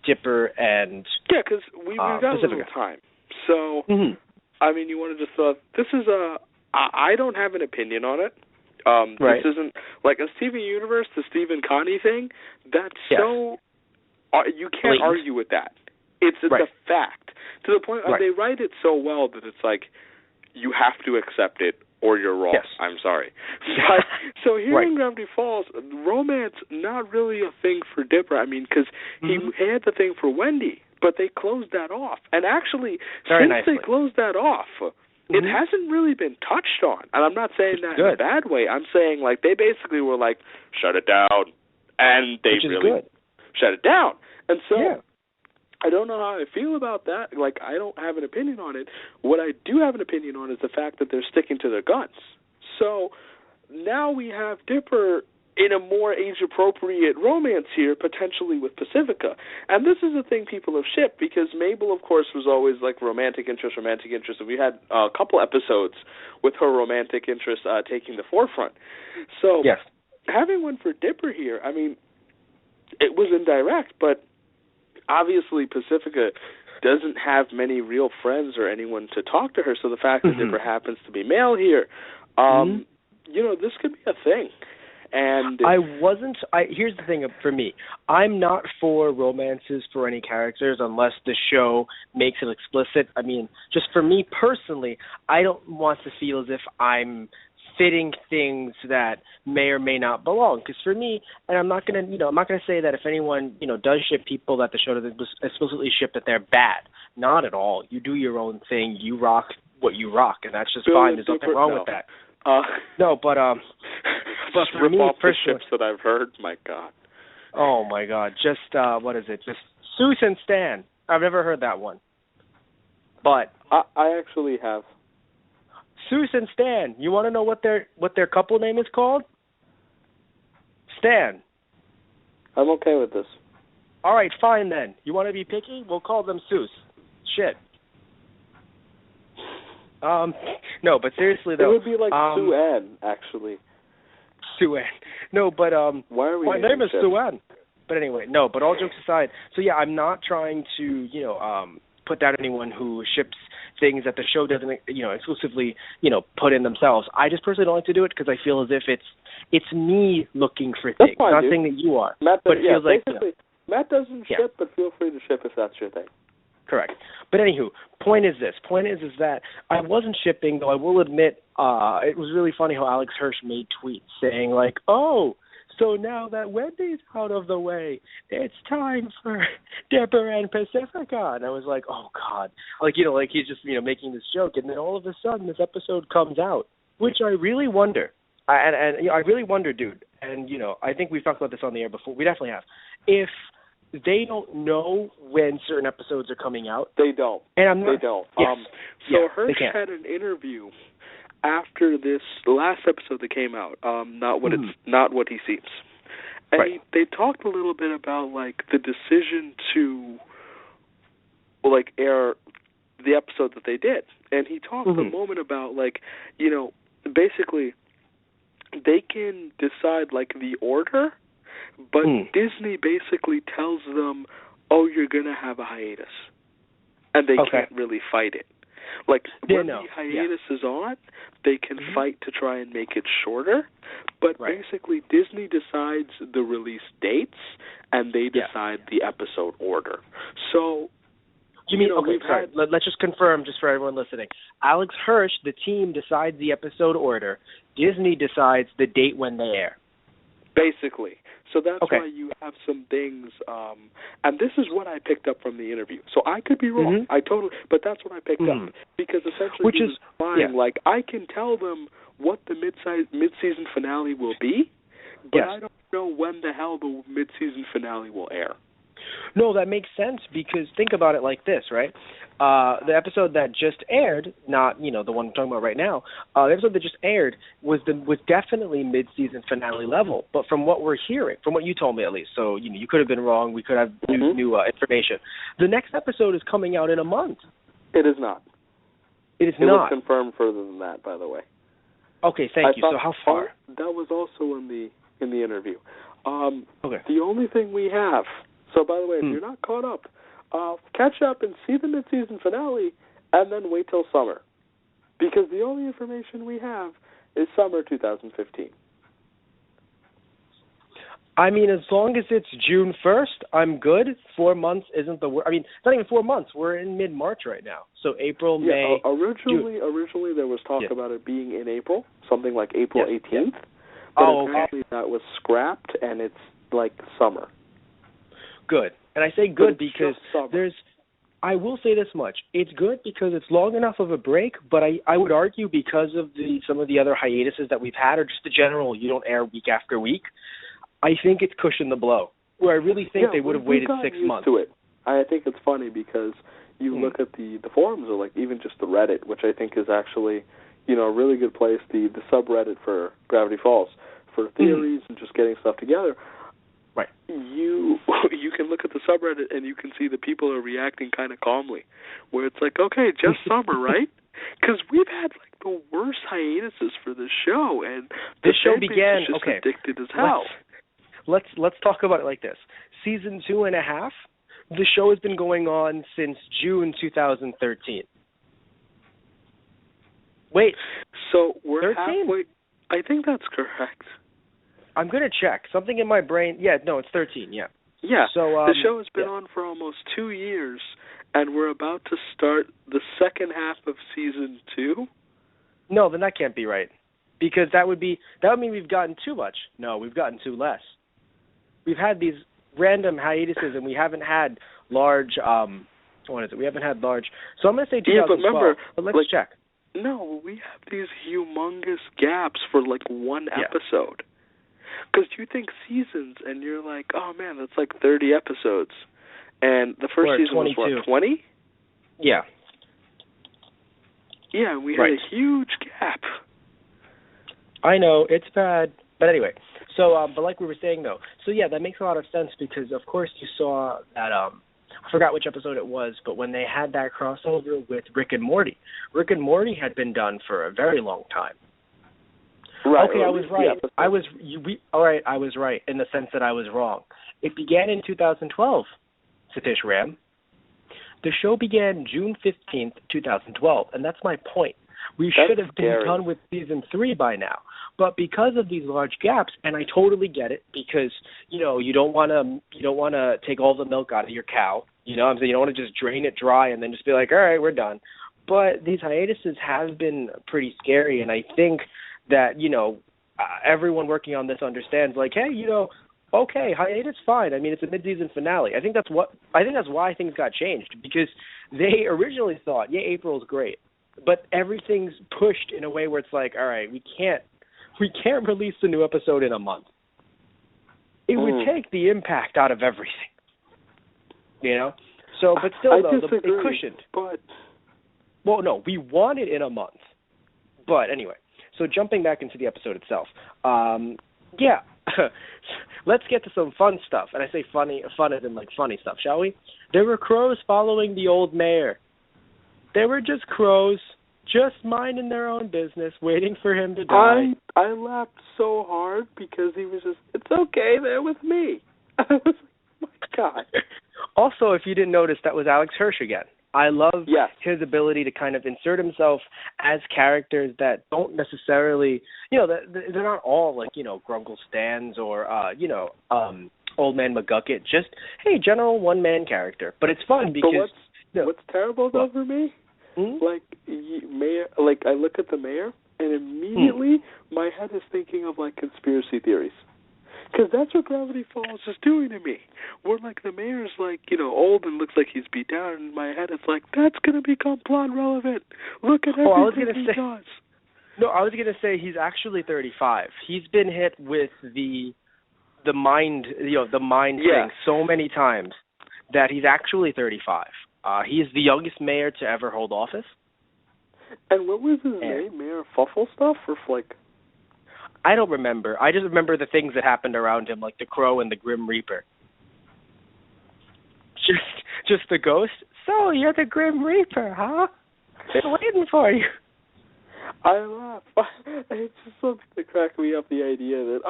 Dipper and Yeah, because we've got Pacifica. a little time. So, I mean, you want to just this is I don't have an opinion on it. This isn't like a Steven Universe, the Stephen Connie thing. That's so you can't argue with that. It's a fact to the point they write it so well that it's like you have to accept it or you're wrong. Yes. I'm sorry. But, so here in Gravity Falls, romance not really a thing for Dipper. I mean, because he had the thing for Wendy, but they closed that off. And actually, since they closed that off, it hasn't really been touched on. And I'm not saying that in a bad way. I'm saying, like, they basically were like, shut it down. And they really shut it down. And so I don't know how I feel about that. Like, I don't have an opinion on it. What I do have an opinion on is the fact that they're sticking to their guns. So now we have Dipper in a more age-appropriate romance here, potentially with Pacifica. And this is a thing people have shipped, because Mabel, of course, was always like romantic interest. And we had a couple episodes with her romantic interest taking the forefront. So having one for Dipper here, I mean, it was indirect, but obviously Pacifica doesn't have many real friends or anyone to talk to her, so the fact that Dipper happens to be male here, you know, this could be a thing. And here's the thing for me. I'm not for romances for any characters unless the show makes it explicit. I mean, just for me personally, I don't want to feel as if I'm fitting things that may or may not belong. Because for me, and I'm not gonna say that if anyone, does ship people that the show doesn't explicitly ship that they're bad. Not at all. You do your own thing. You rock what you rock, and that's just fine. There's nothing wrong with that. No, but for me, off the ships that I've heard, my God. Oh my God! Just what is it? Just Seuss and Stan. I've never heard that one, but I actually have. Seuss and Stan. You want to know what their couple name is called? Stan. I'm okay with this. All right, fine then. You want to be picky? We'll call them Seuss. Shit. No, but seriously though, it would be like Sue Ann, actually. Sue Ann. No, but why are we? My name is Sue Ann. But anyway, no. But all jokes aside, so yeah, I'm not trying to put down anyone who ships things that the show doesn't exclusively put in themselves. I just personally don't like to do it because I feel as if it's me looking for things. Fine, not dude. saying that you are, Matt but it feels like Matt doesn't ship, but feel free to ship if that's your thing. Correct. But anywho, point is that I wasn't shipping, though I will admit it was really funny how Alex Hirsch made tweets saying like, oh, so now that Wendy's out of the way, it's time for Dipper and Pacifica. And I was like, oh, God. Like he's just, making this joke. And then all of a sudden this episode comes out, which I really wonder. And I really wonder, dude. And, I think we've talked about this on the air before. We definitely have. If they don't know when certain episodes are coming out. They don't. And they don't. Yes. Hirsch had an interview after this last episode that came out, Not What He Seems. And they talked a little bit about, like, the decision to, like, air the episode that they did. And he talked a moment about, like, basically they can decide, like, the order, but Disney basically tells them, oh, you're going to have a hiatus. And they can't really fight it. Like, when the hiatus is on, they can fight to try and make it shorter. But basically, Disney decides the release dates, and they decide the episode order. So, you mean, let's just confirm, just for everyone listening. Alex Hirsch, the team, decides the episode order. Disney decides the date when they air. Basically. So that's Okay. why you have some things, and this is what I picked up from the interview. So I could be wrong. But that's what I picked up. Because essentially Which he is was implying, like, I can tell them what the mid-season finale will be, but Yes. I don't know when the hell the mid-season finale will air. No, that makes sense because think about it like this, right? The episode that just aired, not the one I'm talking about right now, the episode that just aired was definitely mid-season finale level. But from what we're hearing, from what you told me at least, so you could have been wrong. We could have new information. The next episode is coming out in a month. It is not. It is It not. was confirmed further than that, by the way. Okay, thank you. So how far? That was also in the interview. Okay. The only thing we have. So, by the way, if you're not caught up, catch up and see the mid-season finale, and then wait till summer, because the only information we have is summer 2015. I mean, as long as it's June 1st, I'm good. 4 months isn't the worst. I mean, it's not even 4 months. We're in mid-March right now. So April, May, originally there was talk about it being in April, something like April 18th. But apparently that was scrapped, and it's like summer. Good. And I say good because I will say this much. It's good because it's long enough of a break, but I would argue because of some of the other hiatuses that we've had, or just the general you don't air week after week, I think it's cushioned the blow. Where I really think they would have waited 6 months. To it. I think it's funny because you look at the forums, or like even just the Reddit, which I think is actually, a really good place, the subreddit for Gravity Falls, for theories and just getting stuff together. Right. You can look at the subreddit and you can see the people are reacting kind of calmly, where it's like, okay, just summer, right? Because we've had like the worst hiatuses for the show, and the show began just addicted as hell. Let's talk about it like this. Season 2.5, the show has been going on since June 2013. Wait. So we're 13? halfway. I think that's correct. I'm going to check. Something in my brain. Yeah, no, it's 13, yeah. Yeah, so, the show has been on for almost 2 years, and we're about to start the second half of season 2. No, then that can't be right. Because that would mean we've gotten too much. No, we've gotten too less. We've had these random hiatuses, and we haven't had large, what is it? We haven't had large. So I'm going to say 2012, but remember, let's check. No, we have these humongous gaps for like one episode. Because you think seasons, and you're like, oh man, that's like 30 episodes. And the first season 22. was what, 20? Yeah. Yeah, we had a huge gap. I know, it's bad. But anyway, so, but like we were saying though, so yeah, that makes a lot of sense because of course you saw that, I forgot which episode it was, but when they had that crossover with Rick and Morty had been done for a very long time. Right. Okay, I was right. I was right in the sense that I was wrong. It began in 2012, Satish Ram. The show began June 15th, 2012, and that's my point. We should have been done with season 3 by now. But because of these large gaps, and I totally get it, because you don't want to take all the milk out of your cow. You know what I'm saying? You don't want to just drain it dry and then just be like, all right, we're done. But these hiatuses have been pretty scary, and I think that, everyone working on this understands, like, hey, okay, hiatus, fine. I mean, it's a mid-season finale. I think that's why things got changed, because they originally thought, April's great, but everything's pushed in a way where it's like, all right, we can't release a new episode in a month. It would take the impact out of everything, So, but still, though, it cushioned. But well, no, we want it in a month. But anyway. So jumping back into the episode itself, let's get to some fun stuff. And I say fun as in like funny stuff, shall we? There were crows following the old mayor. They were just crows, just minding their own business, waiting for him to die. I laughed so hard because he was just, it's okay, they're with me. I was like, my God. Also, if you didn't notice, that was Alex Hirsch again. I love his ability to kind of insert himself as characters that don't necessarily, they're not all like, Grungle Stans or, Old Man McGucket. Just, hey, general one-man character. But it's fun because... But what's terrible though for me? Like, mayor, like I look at the mayor and immediately my head is thinking of like conspiracy theories. Because that's what Gravity Falls is doing to me. Where, like, the mayor's, like, old and looks like he's beat down. And in my head, it's like, that's going to become plot relevant. Look at everything he does. No, I was going to say he's actually 35. He's been hit with the mind, the mind thing so many times that he's actually 35. He's the youngest mayor to ever hold office. And what was his name? Mayor Fuffle stuff? Or, like... I don't remember. I just remember the things that happened around him, like the Crow and the Grim Reaper. Just the ghost? So, you're the Grim Reaper, huh? Been waiting for you. I laugh. It's just something that cracked me up, the idea that,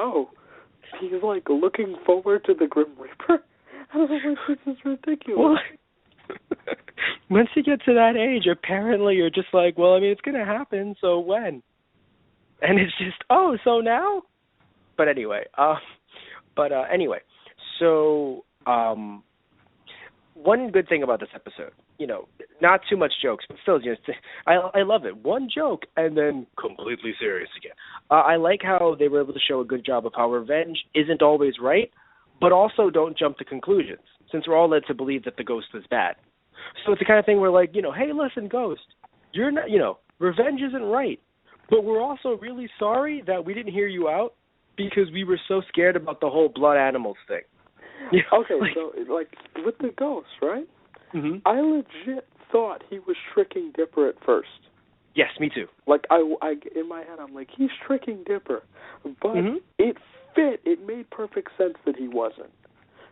he's, like, looking forward to the Grim Reaper? I was like, this is ridiculous. What? Once you get to that age, apparently you're just like, well, I mean, it's going to happen, so when? And it's just, so now? But anyway, so one good thing about this episode, not too much jokes, but still, I love it. One joke and then completely serious again. I like how they were able to show a good job of how revenge isn't always right, but also don't jump to conclusions, since we're all led to believe that the ghost was bad. So it's the kind of thing where, like, hey, listen, ghost, you're not, revenge isn't right. But we're also really sorry that we didn't hear you out because we were so scared about the whole blood animals thing. Okay, so, like, with the ghost, right? Mm-hmm. I legit thought he was tricking Dipper at first. Yes, me too. Like, I in my head, I'm like, he's tricking Dipper. But it fit. It made perfect sense that he wasn't.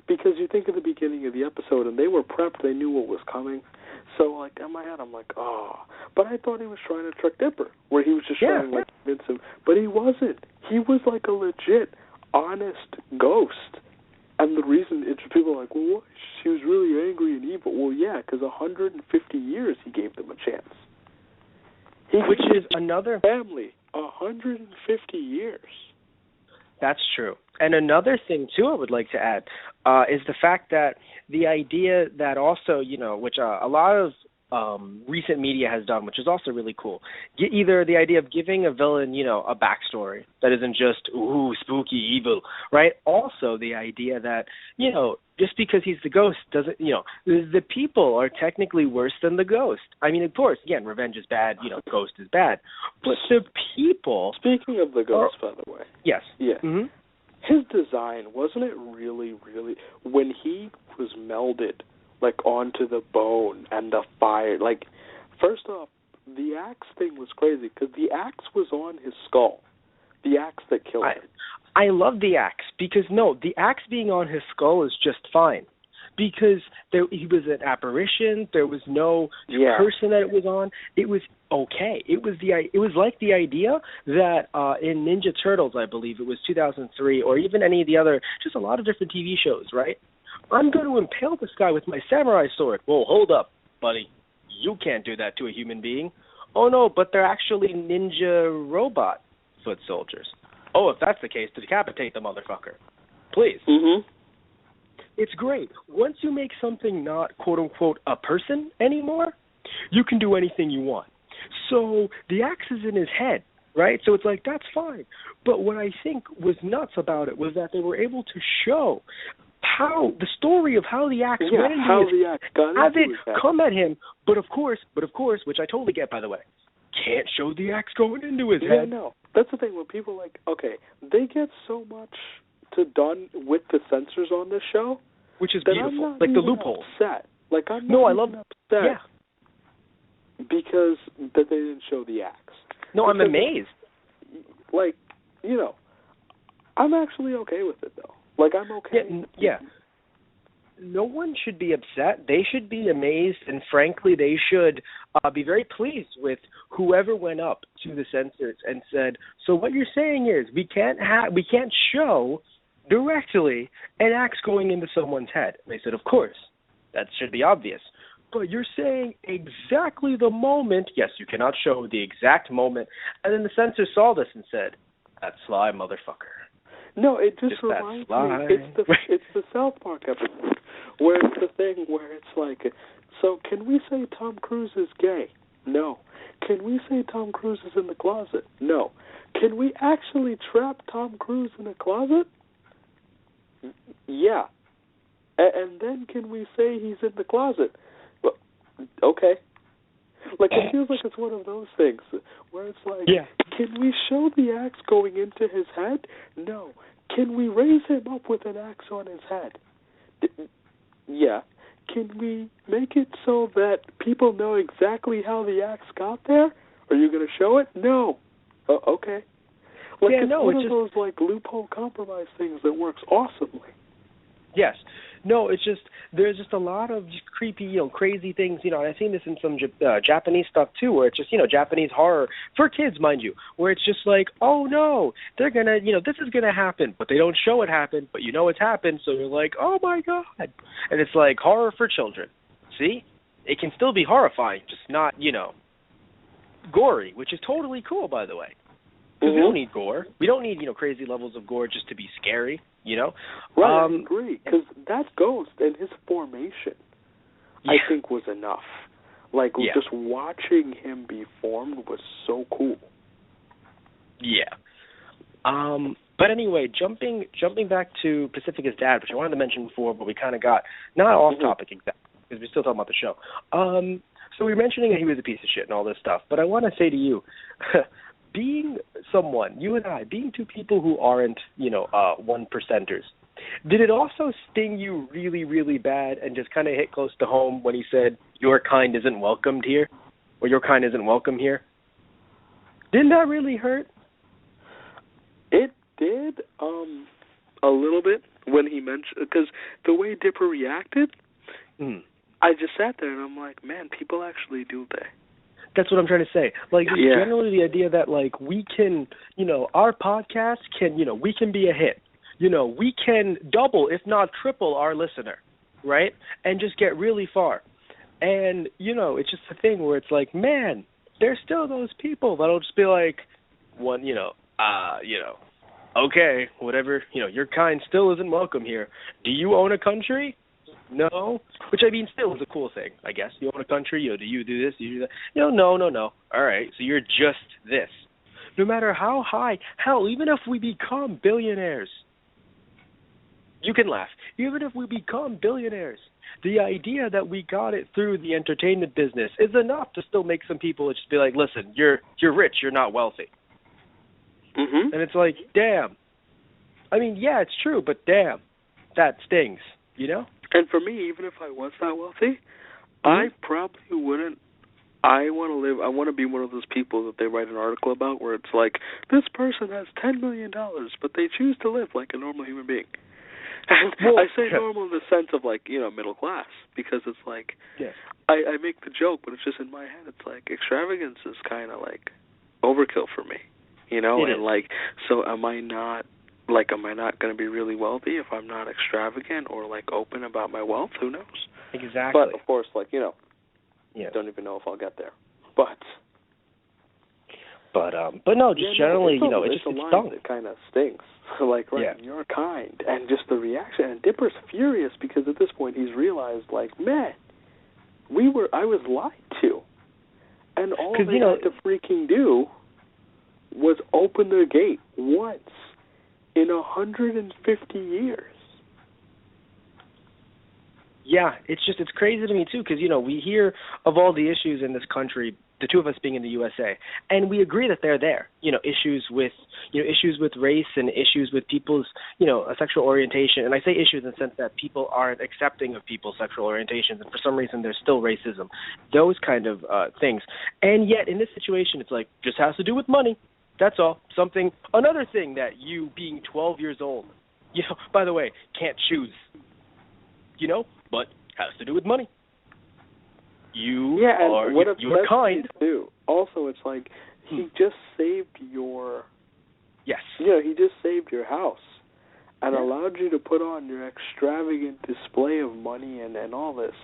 Because you think of the beginning of the episode, and they were prepped. They knew what was coming. So, like, in my head, I'm like, But I thought he was trying to trick Dipper, where he was just trying to, like, convince him. But he wasn't. He was, like, a legit, honest ghost. And the reason, people are like, well, what? She was really angry and evil. Well, yeah, because 150 years he gave them a chance. Which is another... Family, 150 years. That's true. And another thing, too, I would like to add is the fact that the idea that also, which a lot of recent media has done, which is also really cool, either the idea of giving a villain, a backstory that isn't just, ooh, spooky, evil, right? Also the idea that, just because he's the ghost doesn't, the people are technically worse than the ghost. I mean, of course, again, revenge is bad, ghost is bad. But the people... Speaking of the ghost, by the way. Yes. Yeah. Mm-hmm. His design, wasn't it really, really... When he was melded, like, onto the bone and the fire, like, first off, the axe thing was crazy, because the axe was on his skull. The axe that killed him. I love the axe, because, the axe being on his skull is just fine. Because he was an apparition, there was no person that it was on. It was okay. It was like the idea that in Ninja Turtles, I believe it was 2003, or even any of the other, just a lot of different TV shows, right? I'm going to impale this guy with my samurai sword. Whoa, hold up, buddy. You can't do that to a human being. Oh, no, but they're actually ninja robot foot soldiers. Oh, if that's the case, decapitate the motherfucker. Please. Mm-hmm. It's great. Once you make something not, quote-unquote, a person anymore, you can do anything you want. So the axe is in his head, right? So it's like, that's fine. But what I think was nuts about it was that they were able to show how the story of how the axe went into come at him. But of course, which I totally get, by the way, can't show the axe going into his head. Yeah, no. That's the thing. When people they get so much done with the censors on this show, which is beautiful, like the loopholes. Upset. Like I'm not upset. Because that they didn't show the axe. No, I'm amazed. Like, I'm actually okay with it though. Like I'm okay. Yeah. No one should be upset. They should be amazed, and frankly, they should be very pleased with whoever went up to the censors and said, "So what you're saying is we can't show directly an axe going into someone's head." And they said, "Of course, that should be obvious. But you're saying exactly the moment." Yes, you cannot show the exact moment. And then the censors saw this and said, "That's sly, motherfucker." No, it just reminds me. It's the South Park episode where it's the thing where it's like, so can we say Tom Cruise is gay? No. Can we say Tom Cruise is in the closet? No. Can we actually trap Tom Cruise in a closet? Yeah. And then can we say he's in the closet? Well, okay. Like, it feels like it's one of those things where it's like, can we show the axe going into his head? No. Can we raise him up with an axe on his head? Yeah. Can we make it so that people know exactly how the axe got there? Are you going to show it? No. Okay. Like, it's one of those, like, loophole compromise things that works awesomely. Yes. No, it's just, there's just a lot of just creepy, crazy things, and I've seen this in some Japanese stuff, too, where it's just, Japanese horror, for kids, mind you, where it's just like, oh, no, they're going to, this is going to happen, but they don't show it happen, but it's happened, so you're like, oh, my God. And it's like horror for children. See? It can still be horrifying, just not, gory, which is totally cool, by the way. Because we don't need gore. We don't need, crazy levels of gore just to be scary, Right, I agree. Because that ghost and his formation, I think, was enough. Like, just watching him be formed was so cool. Yeah. But anyway, jumping back to Pacifica's dad, which I wanted to mention before, but we kind of got not off topic exactly, because we're still talking about the show. So we were mentioning that he was a piece of shit and all this stuff, but I want to say to you, being someone, you and I, being two people who aren't, 1%ers, did it also sting you really, really bad and just kind of hit close to home when he said, your kind isn't welcomed here, or your kind isn't welcome here? Didn't that really hurt? It did, a little bit when he mentioned, because the way Dipper reacted, I just sat there and I'm like, man, people actually do that. That's what I'm trying to say. Like, generally the idea that, like, we can, our podcast can, we can be a hit. We can double, if not triple, our listener, right? And just get really far. And, it's just a thing where it's like, man, there's still those people that'll just be like, okay, whatever, your kind still isn't welcome here. Do you own a country? No, which I mean still is a cool thing, I guess. You own a country, do you do this, do you do that? No. All right, so you're just this. No matter how high, hell, even if we become billionaires, you can laugh. Even if we become billionaires, the idea that we got it through the entertainment business is enough to still make some people just be like, listen, you're rich, you're not wealthy. And it's like, damn. I mean, yeah, it's true, but damn, that stings, And for me, even if I was that wealthy, I probably wouldn't. I want to be one of those people that they write an article about where it's like, this person has $10 million, but they choose to live like a normal human being. And I say normal in the sense of, like, middle class, because it's like, I make the joke, but it's just in my head, it's like, extravagance is kind of like overkill for me, and like, so am I not going to be really wealthy if I'm not extravagant or, like, open about my wealth? Who knows? Exactly. But, of course, like, don't even know if I'll get there. But no, just generally, it's a line that kind of stinks. Like, you're kind. And just the reaction. And Dipper's furious because at this point he's realized, like, man, I was lied to. And all they had to freaking do was open the gate once in 150 years. Yeah, it's crazy to me, too, because, we hear of all the issues in this country, the two of us being in the USA, and we agree that they're there, issues with race and issues with people's, sexual orientation. And I say issues in the sense that people aren't accepting of people's sexual orientations, and for some reason there's still racism, those kind of things. And yet, in this situation, it's like, just has to do with money. That's all. Another thing that you, being 12 years old, by the way, can't choose, but has to do with money. You are kind. Too. Also, it's like, he just saved your... Yes. He just saved your house and allowed you to put on your extravagant display of money and all this,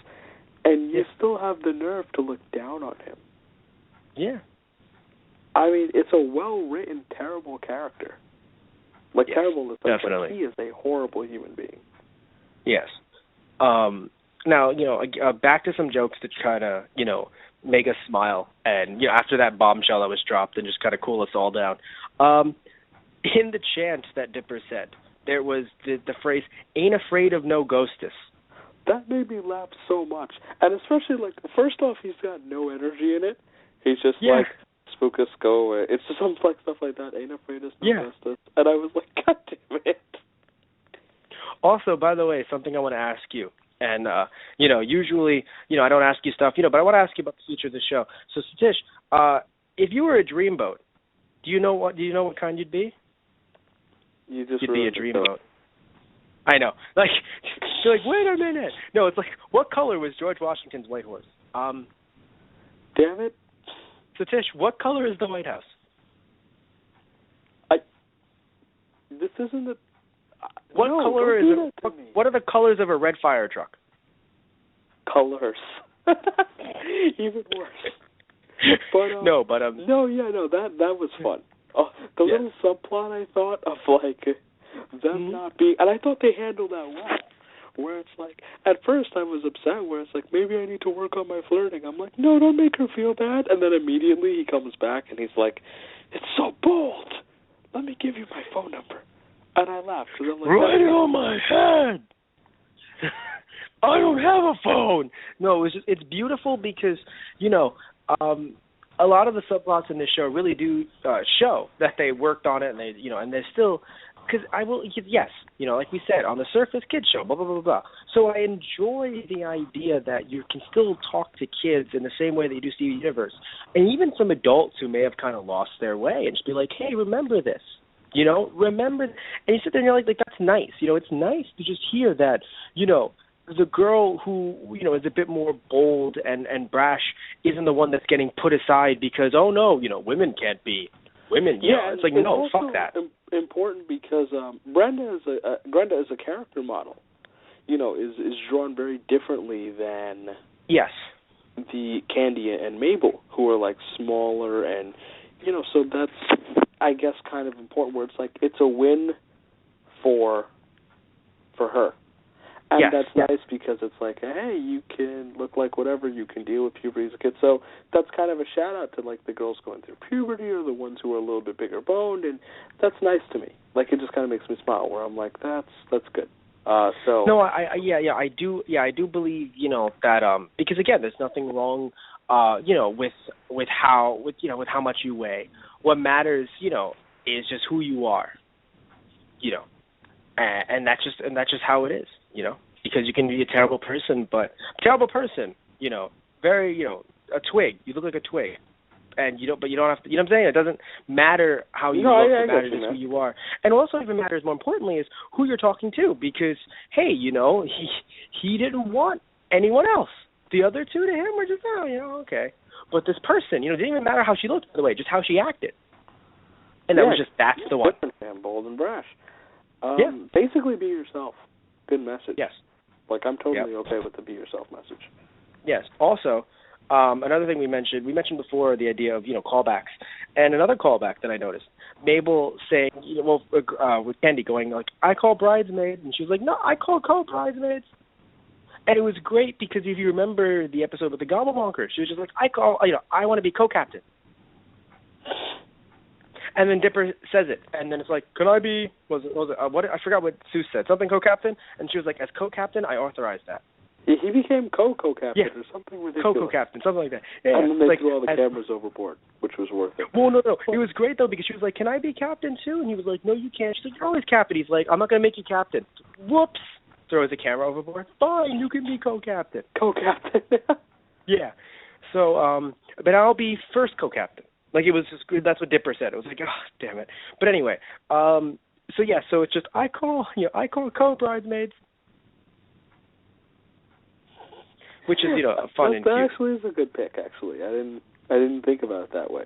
and you still have the nerve to look down on him. Yeah. I mean, it's a well-written, terrible character. Like, terrible is like, he is a horrible human being. Yes. Now, back to some jokes to try to, make us smile, and, after that bombshell that was dropped and just kind of cool us all down. In the chant that Dipper said, there was the phrase, ain't afraid of no ghostess. That made me laugh so much. And especially, like, first off, he's got no energy in it. He's just like, spook us, go away. It's just some like stuff like that. Ain't afraid of no ghostess. And I was like, God damn it. Also, by the way, something I want to ask you. And, usually, I don't ask you stuff, but I want to ask you about the future of the show. So, Satish, if you were a dreamboat, do you know what kind you'd be? You'd be a dreamboat. I know. Like, you're like, wait a minute. No, it's like, what color was George Washington's white horse? Damn it. Satish, what color is the White House? This isn't a... What color is it? What are the colors of a red fire truck? Colors. Even worse. But, No, that was fun. The little subplot I thought of, like, them not being... And I thought they handled that well. Where it's like, at first I was upset, where it's like, maybe I need to work on my flirting. I'm like, no, don't make her feel bad. And then immediately he comes back and he's like, it's so bold. Let me give you my phone number. And I laughed. Cause I'm like, write it on my head. I don't have a phone. No, it's beautiful because, a lot of the subplots in this show really do show that they worked on it, and they're still, because yes, like we said, on the surface, kids show, blah, blah, blah, blah. So I enjoy the idea that you can still talk to kids in the same way that you do Steven Universe, and even some adults who may have kind of lost their way, and just be like, hey, remember this, remember, and you sit there and you're like that's nice, it's nice to just hear that, the girl who, is a bit more bold and brash isn't the one that's getting put aside because, oh, no, women can't be women. It's like, no, fuck that. Important because Brenda as a character model, is drawn very differently than the Candy and Mabel, who are, like, smaller and, so that's, I guess, kind of important where it's like it's a win for her. And that's nice because it's like, hey, you can look like whatever, you can deal with puberty as a kid. So that's kind of a shout-out to, like, the girls going through puberty or the ones who are a little bit bigger boned, and that's nice to me. Like, it just kind of makes me smile, where I'm like, that's good. No, I do believe, that, because, again, there's nothing wrong, with how much you weigh. What matters, is just who you are, and that's just how it is. Because you can be a terrible person, very, a twig. You look like a twig, and you don't have to. You know what I'm saying? It doesn't matter how you look. It matters who you are, and also even matters more importantly is who you're talking to. Because hey, he didn't want anyone else. The other two to him were just okay. But this person, it didn't even matter how she looked, by the way, just how she acted, and that's the one. And bold and brash. Basically, be yourself. Good message. Yes. Like, I'm totally okay with the be yourself message. Yes. Also, another thing we mentioned before the idea of, callbacks. And another callback that I noticed, Mabel saying, with Candy going, like, I call bridesmaids. And she was like, no, I call co-bridesmaids. And it was great because if you remember the episode with the Gobblemonkers, she was just like, I want to be co-captain. And then Dipper says it, and then it's like, can I be, what I forgot what Sue said, something co-captain, and she was like, as co-captain, I authorize that. Yeah, he became co-captain or something ridiculous. Co-captain, something like that. Yeah, and then they threw all the cameras overboard, which was worth it. Well, no, it was great, though, because she was like, can I be captain, too? And he was like, no, you can't. She's like, you're always captain. He's like, I'm not going to make you captain. Whoops. Throws the camera overboard. Fine, you can be co-captain. Co-captain. Yeah. So, but I'll be first co-captain. Like, it was just good. That's what Dipper said. It was like, oh, damn it. But anyway, so it's just, I call co-bridesmaids, which is, fun and cute. That actually is a good pick, actually. I didn't think about it that way.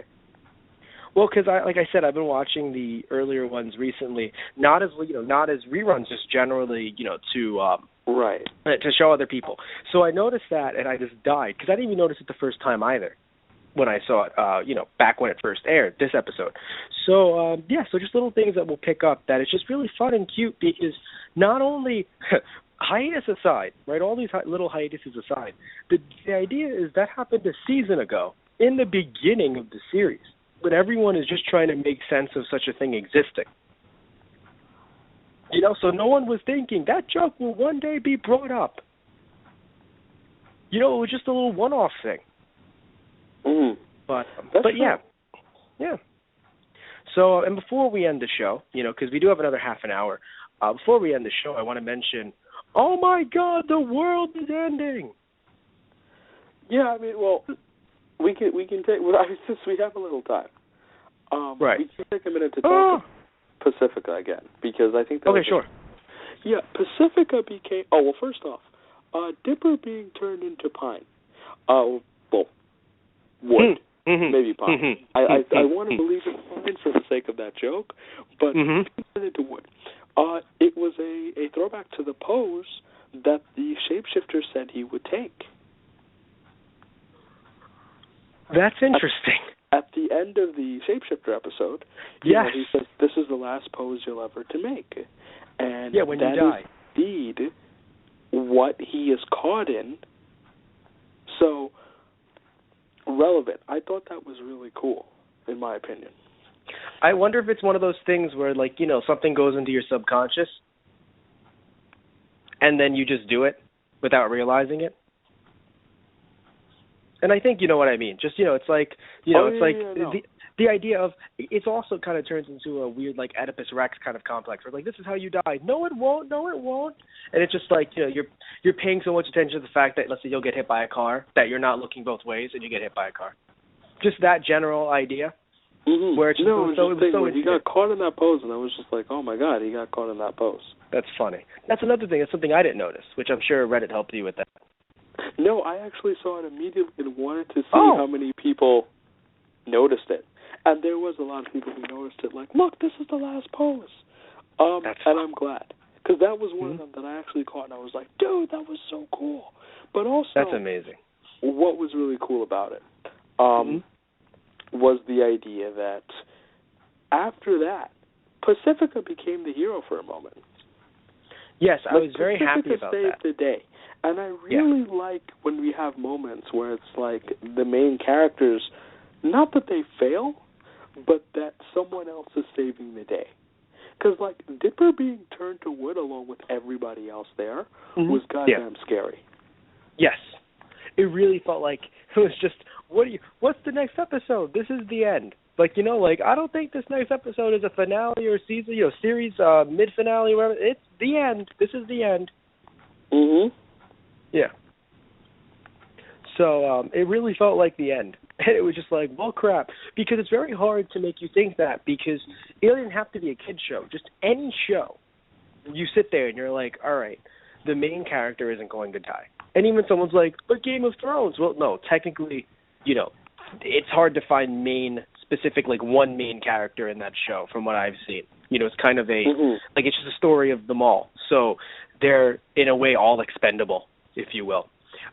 Well, because like I said, I've been watching the earlier ones recently, not as reruns, just generally, to show other people. So I noticed that, and I just died, because I didn't even notice it the first time either. When I saw it, back when it first aired, this episode. So, so just little things that we'll pick up that it's just really fun and cute because not only, hiatus aside, right, all these little hiatuses aside, the idea is that happened a season ago in the beginning of the series, but everyone is just trying to make sense of such a thing existing. You know, so no one was thinking that joke will one day be brought up. You know, it was just a little one-off thing. Mm-hmm. But true. yeah. So, and before we end the show, you know, because we do have another half an hour, before we end the show, I want to mention, oh my God, the world is ending. Yeah, I mean, well, we can take, since we have a little time, right. we can take a minute to talk about Pacifica again, because I think that okay, sure. Yeah, Pacifica became, well, first off, Dipper being turned into pine. Well, wood. Mm-hmm. Maybe pine. Mm-hmm. I want to believe it's pine for the sake of that joke, but being turned into wood. It was a throwback to the pose that the shapeshifter said he would take. That's interesting. At the end of the shapeshifter episode, yes. He says, "This is the last pose you'll ever to make," and when you die, indeed what he is caught in. So relevant. I thought that was really cool, in my opinion. I wonder if it's one of those things where, like, you know, something goes into your subconscious, and then you just do it without realizing it. And I think you know what I mean. Just, you know, it's like, you know, the idea of, it's also kind of turns into a weird, like, Oedipus Rex kind of complex, where, like, this is how you die. No, it won't. And it's just like, you know, you're paying so much attention to the fact that, let's say, you'll get hit by a car, that you're not looking both ways, and you get hit by a car. Just that general idea. Mm-hmm. Where it's just, he got caught in that pose, and I was just like, oh, my God, he got caught in that pose. That's funny. That's another thing. That's something I didn't notice, which I'm sure Reddit helped you with that. No, I actually saw it immediately and wanted to see how many people noticed it. And there was a lot of people who noticed it, like, look, this is the last pose. And I'm glad. Because that was one of them that I actually caught, and I was like, dude, that was so cool. But also, that's amazing. What was really cool about it was the idea that after that, Pacifica became the hero for a moment. Yes, I was very happy about that. Pacifica saved the day. And I really like when we have moments where it's like the main characters, not that they fail, but that someone else is saving the day. Because, like, Dipper being turned to wood along with everybody else there was goddamn scary. Yes. It really felt like it was just, what's the next episode? This is the end. Like, you know, like, I don't think this next episode is a finale or season, you know, series, mid-finale, whatever. It's the end. This is the end. Mm-hmm. Yeah. So it really felt like the end. And it was just like, well, crap. Because it's very hard to make you think that, because it doesn't have to be a kid's show. Just any show. You sit there and you're like, all right, the main character isn't going to die. And even someone's like, but Game of Thrones. Well, no, technically, you know, it's hard to find specific, like, one main character in that show from what I've seen. You know, it's kind of like, it's just a story of them all. So they're, in a way, all expendable, if you will.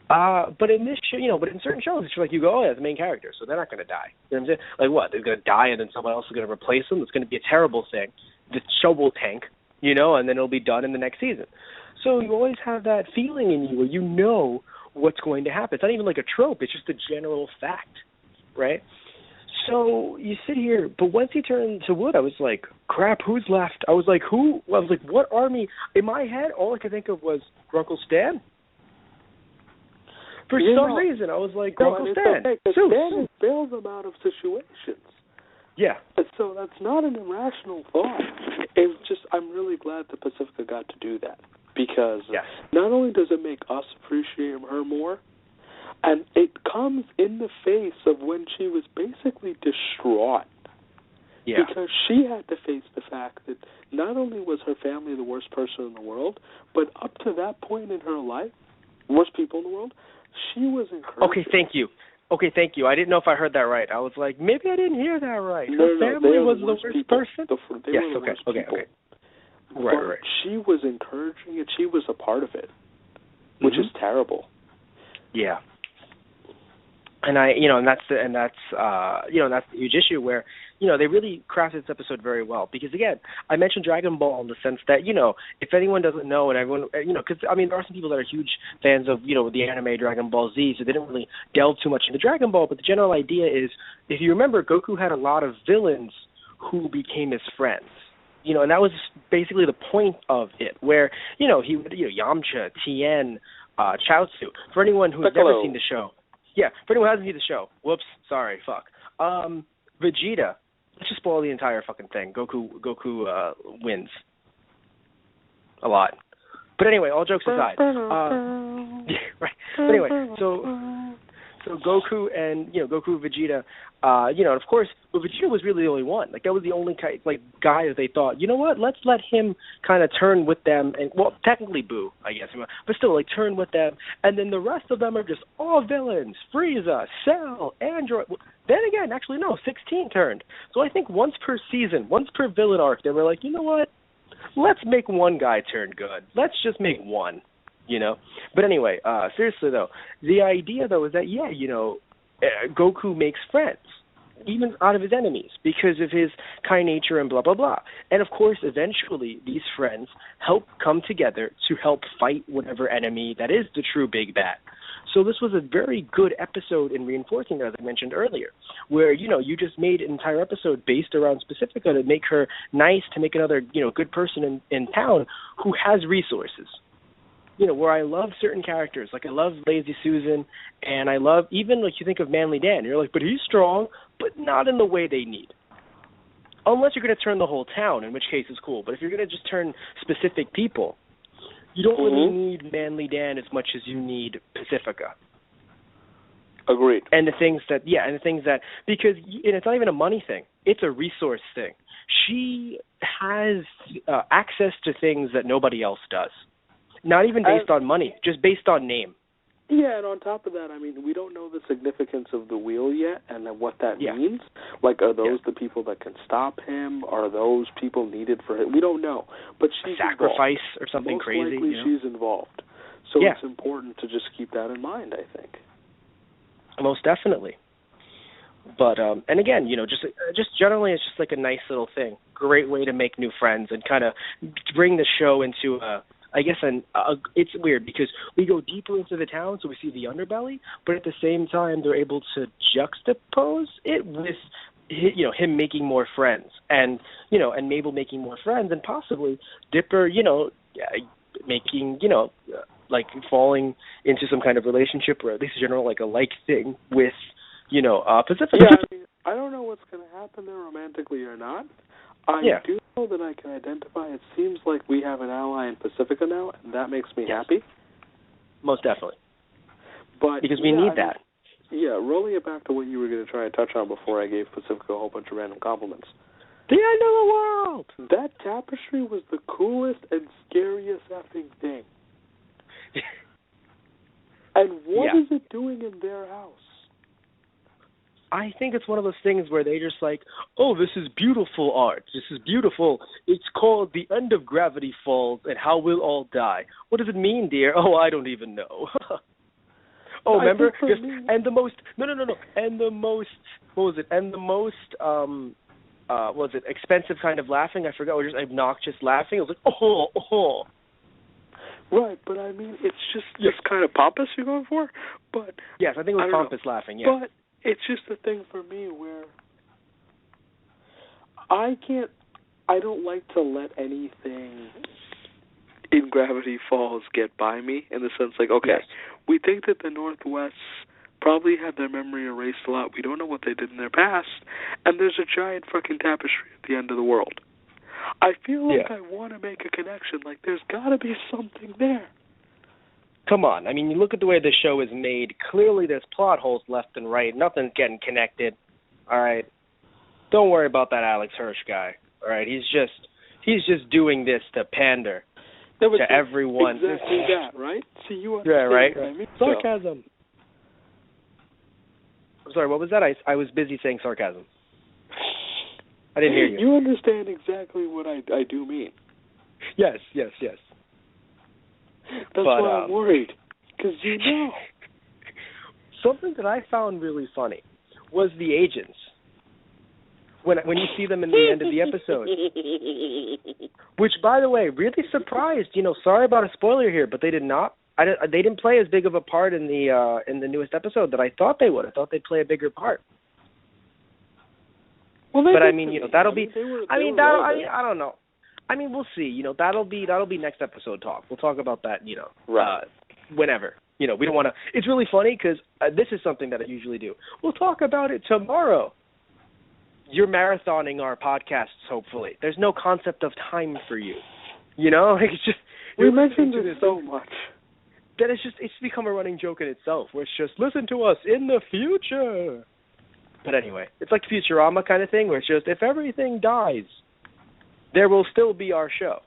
But in this show, you know, but in certain shows, it's like you go, oh, yeah, the main character, so they're not going to die. You know what I'm saying? Like, what? They're going to die and then someone else is going to replace them? It's going to be a terrible thing. The show will tank, you know, and then it'll be done in the next season. So you always have that feeling in you where you know what's going to happen. It's not even like a trope. It's just a general fact, right? So you sit here, but once he turned to wood, I was like, crap, who's left? I was like, who? I was like, what army? In my head, all I could think of was Grunkle Stan. For some reason, I was like, Grunkle Stan. Okay, Stan bails them out of situations. Yeah. So that's not an irrational thought. It's just, I'm really glad that Pacifica got to do that. Because not only does it make us appreciate her more, and it comes in the face of when she was basically distraught. Yeah. Because she had to face the fact that not only was her family the worst person in the world, but up to that point in her life, worst people in the world, she was encouraged. Okay, thank you. I didn't know if I heard that right. I was like, maybe I didn't hear that right. Her family was the worst person? Yes, okay. Right. She was encouraging it. She was a part of it, which is terrible. Yeah. And that's the huge issue where, you know, they really crafted this episode very well. Because, again, I mentioned Dragon Ball in the sense that, you know, if anyone doesn't know and everyone, you know, because, I mean, there are some people that are huge fans of, you know, the anime Dragon Ball Z, so they didn't really delve too much into Dragon Ball. But the general idea is, if you remember, Goku had a lot of villains who became his friends. and that was basically the point of it, where, he would, Yamcha, Tien, Chaozu. For anyone who's Piccolo. never seen the show. Yeah, for anyone who hasn't seen the show. Whoops, sorry, fuck. Vegeta. Let's just spoil the entire fucking thing. Goku wins. A lot. But anyway, all jokes aside. Right. But anyway, so Goku and Goku, Vegeta, and of course, Vegeta was really the only one. Like, that was the only guy that they thought, you know what? Let's let him kind of turn with them, and technically Boo, I guess, but still, turn with them. And then the rest of them are just all villains: Frieza, Cell, Android. Then again, actually no, 16 turned. So I think once per season, once per villain arc, they were like, you know what? Let's make one guy turn good. Let's just make one. But anyway, seriously though, the idea though is that Goku makes friends, even out of his enemies, because of his kind nature and blah blah blah. And of course, eventually, these friends help come together to help fight whatever enemy that is the true big bad. So this was a very good episode in reinforcing, as I mentioned earlier, where, you just made an entire episode based around Specifica to make her nice, to make another, good person in town who has resources. Where I love certain characters, like I love Lazy Susan, and I love, even like you think of Manly Dan, you're like, but he's strong, but not in the way they need. Unless you're going to turn the whole town, in which case it's cool. But if you're going to just turn specific people, you don't really need Manly Dan as much as you need Pacifica. Agreed. And the things that, because it's not even a money thing. It's a resource thing. She has access to things that nobody else does. Not even based on money, just based on name. Yeah, and on top of that, we don't know the significance of the wheel yet and what that means. Like, are those the people that can stop him? Are those people needed for him? We don't know. But she's sacrifice involved. Or something Most crazy. Likely she's involved. So it's important to just keep that in mind, I think. Most definitely. But and again, just generally, it's just like a nice little thing. Great way to make new friends and kind of bring the show into I guess it's weird because we go deeper into the town, so we see the underbelly, but at the same time, they're able to juxtapose it with, him making more friends, and and Mabel making more friends, and possibly Dipper, making, like falling into some kind of relationship, or at least general like a like thing with, Pacifica. Yeah, I don't know what's going to happen there romantically or not. I do know that I can identify. It seems like we have an ally in Pacifica now, and that makes me happy. Most definitely. But because we need that. Yeah, rolling it back to what you were going to try and touch on before I gave Pacifica a whole bunch of random compliments. The end of the world! That tapestry was the coolest and scariest effing thing. And what is it doing in their house? I think it's one of those things where they just like, oh, this is beautiful art. This is beautiful. It's called The End of Gravity Falls and How We'll All Die. What does it mean, dear? Oh, I don't even know. Oh, remember? And the most, no. And the most, what was it? And the most, was it expensive kind of laughing? I forgot. Or just obnoxious laughing. It was like, oh. Right, but I mean, it's just this kind of pompous you're going for. But yes, I think it was pompous laughing, yeah. But it's just a thing for me where I don't like to let anything in Gravity Falls get by me, in the sense like, okay, we think that the Northwest probably had their memory erased a lot. We don't know what they did in their past, and there's a giant fucking tapestry at the end of the world. I feel like I want to make a connection, like there's got to be something there. Come on. I mean, you look at the way the show is made. Clearly there's plot holes left and right. Nothing's getting connected. All right? Don't worry about that Alex Hirsch guy. All right? He's just doing this to pander to everyone. Exactly that, right? See, you understand what I mean? Sarcasm. I'm sorry, what was that? I was busy saying sarcasm. I didn't hear you. You understand exactly what I do mean. Yes. That's why I'm worried, because you know. Something that I found really funny was the agents. When you see them in the end of the episode. Which, by the way, really surprised. Sorry about a spoiler here, but they did not. They didn't play as big of a part in the newest episode that I thought they would. I thought they'd play a bigger part. Well, but I mean, that'll be. I don't know. I mean, we'll see. You know, that'll be next episode talk. We'll talk about that. You know, Right. Whenever. You know, we don't want to. It's really funny because this is something that I usually do. We'll talk about it tomorrow. You're marathoning our podcasts. Hopefully, there's no concept of time for you. You know, like it's just we mentioned it so much that it's become a running joke in itself. Where it's just listen to us in the future. But anyway, it's like Futurama kind of thing, where it's just if everything dies, there will still be our show.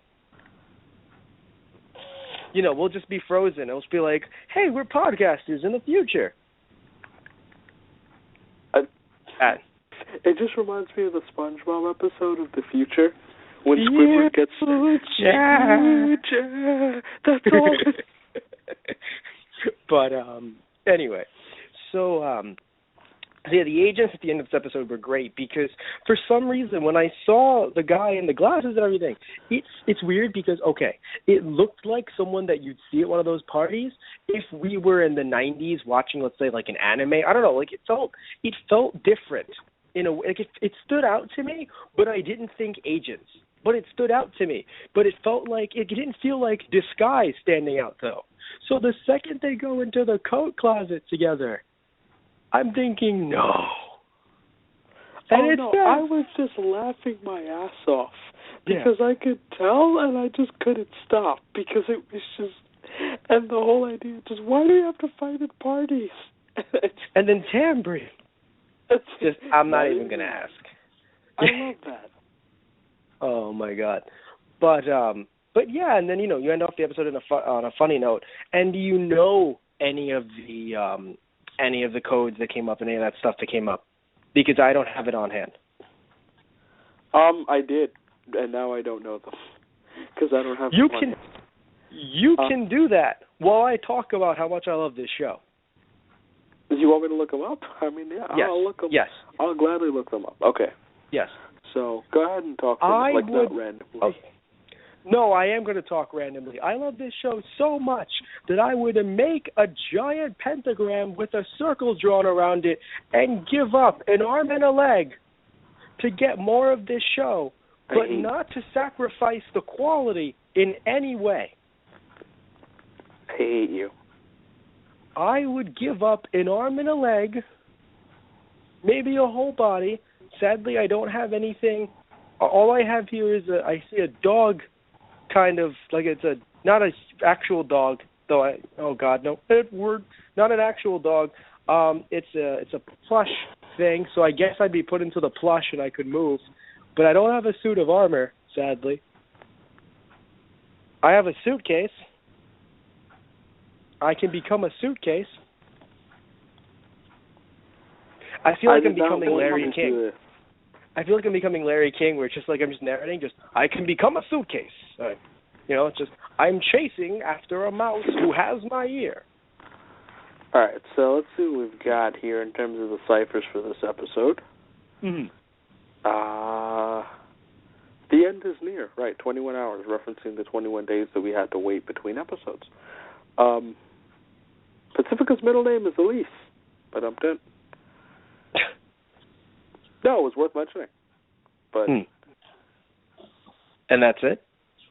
You know, we'll just be frozen. It'll just be like, hey, we're podcasters in the future. It just reminds me of the SpongeBob episode of The Future when Squidward gets future. That's all. But anyway, so yeah, the agents at the end of this episode were great because for some reason when I saw the guy in the glasses and everything, it's weird because, okay, it looked like someone that you'd see at one of those parties if we were in the 90s watching, let's say, like an anime. I don't know, like it felt different in a way. Like it stood out to me, but I didn't think agents. But it stood out to me. But it felt like, it didn't feel like disguise standing out, though. So the second they go into the coat closet together, I'm thinking, no. And I was just laughing my ass off because I could tell and I just couldn't stop because it was just, and the whole idea, just why do you have to fight at parties? And then timbre. Just, I'm not even going to ask. I love that. Oh my God. But yeah, and then you end off the episode on a funny note. And do you know any of the codes that came up, any of that stuff that came up? Because I don't have it on hand. I did, and now I don't know them because I don't have. You can do that while I talk about how much I love this show. Do you want me to look them up? I mean, yeah, yes. I'll look them. Yes. I'll gladly look them up. Okay. Yes. So go ahead and talk to them, not randomly. Oh, no, I am going to talk randomly. I love this show so much that I would make a giant pentagram with a circle drawn around it and give up an arm and a leg to get more of this show, but not to sacrifice the quality in any way. I hate you. I would give up an arm and a leg, maybe a whole body. Sadly, I don't have anything. All I have here is I see a dog, kind of like it's not an actual dog, though. Oh God, no, Edward, not an actual dog. It's a plush thing, so I guess I'd be put into the plush and I could move, but I don't have a suit of armor, sadly. I have a suitcase. I can become a suitcase. I feel like I'm becoming Larry King. I feel like I'm becoming Larry King, where it's just like I'm just narrating, I can become a suitcase. It's just, I'm chasing after a mouse who has my ear. All right, so let's see what we've got here in terms of the ciphers for this episode. Mm-hmm. The end is near, right, 21 hours, referencing the 21 days that we had to wait between episodes. Pacifica's middle name is Elise, but I'm done. No, it was worth mentioning. But And that's it?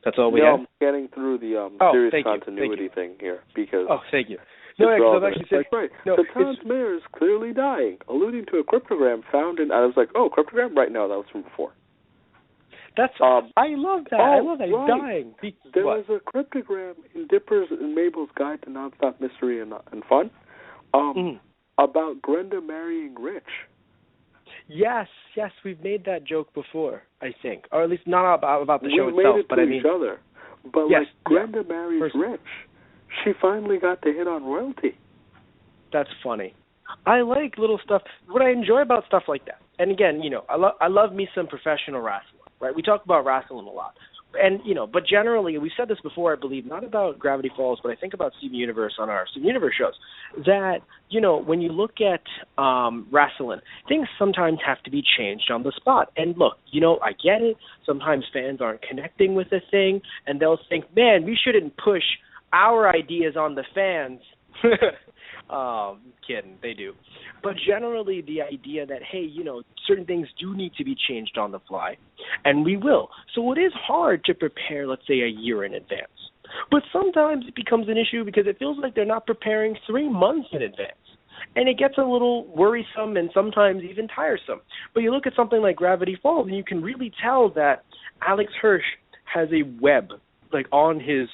That's all we have? I'm getting through the series continuity thing here because. Oh, thank you. No, because I've actually said right. The town's mayor is clearly dying, alluding to a cryptogram found in. I was like, oh, cryptogram? Right, no, that was from before. That's. I love that. I love that. He's dying. There was a cryptogram in Dipper's and Mabel's Guide to Nonstop Mystery and Fun about Grenda marrying Rich. Yes, we've made that joke before, I think, or at least not about the show itself. We made it but to I mean, each other. But yes, Grenda marries Rich. She finally got to hit on royalty. That's funny. I like little stuff. What I enjoy about stuff like that, and again, I love me some professional wrestling. Right, we talk about wrestling a lot. And, but generally, we said this before, I believe, not about Gravity Falls, but I think about Steven Universe on our Steven Universe shows, that, when you look at wrestling, things sometimes have to be changed on the spot. And look, I get it. Sometimes fans aren't connecting with a thing, and they'll think, man, we shouldn't push our ideas on the fans Kidding, they do. But generally, the idea that, hey, certain things do need to be changed on the fly, and we will. So it is hard to prepare, let's say, a year in advance. But sometimes it becomes an issue because it feels like they're not preparing 3 months in advance. And it gets a little worrisome and sometimes even tiresome. But you look at something like Gravity Falls, and you can really tell that Alex Hirsch has a web, on his,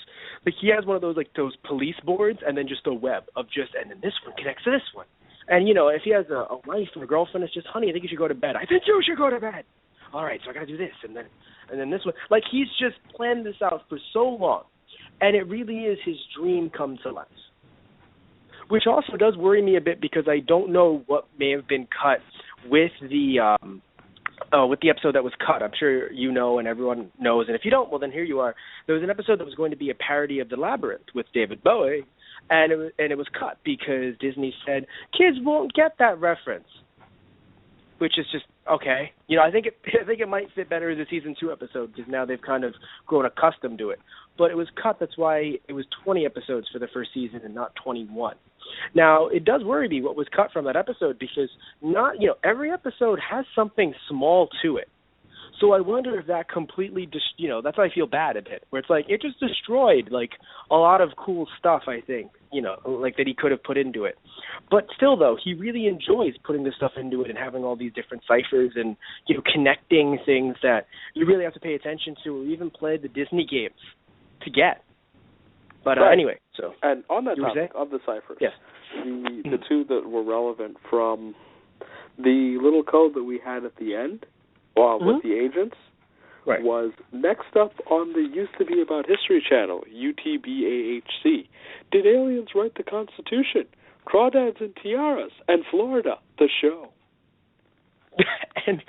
he has one of those, those police boards, and then just a web of and then this one connects to this one. And, if he has a wife or a girlfriend, it's just, honey, I think you should go to bed. I think you should go to bed. All right, so I got to do this, and then this one. He's just planned this out for so long, and it really is his dream come to life. Which also does worry me a bit because I don't know what may have been cut with the episode that was cut. I'm sure you know and everyone knows, and if you don't, well, then here you are. There was an episode that was going to be a parody of The Labyrinth with David Bowie, and it was cut because Disney said kids won't get that reference, which is just okay. I think it might fit better as a season 2 episode because now they've kind of grown accustomed to it. But it was cut. That's why it was 20 episodes for the first season and not 21. Now, it does worry me what was cut from that episode because not every episode has something small to it. So I wonder if that completely that's why I feel bad a bit, where it's it just destroyed a lot of cool stuff, I think, that he could have put into it. But still, though, he really enjoys putting this stuff into it and having all these different ciphers and, connecting things that you really have to pay attention to or even play the Disney games to get. But anyway, so. And on that topic of the ciphers, yes. the two that were relevant from the little code that we had at the end, with the agents, was next up on the Used to Be About History channel, UTBAHC. Did aliens write the Constitution? Crawdads and Tiaras, and Florida, the show. And,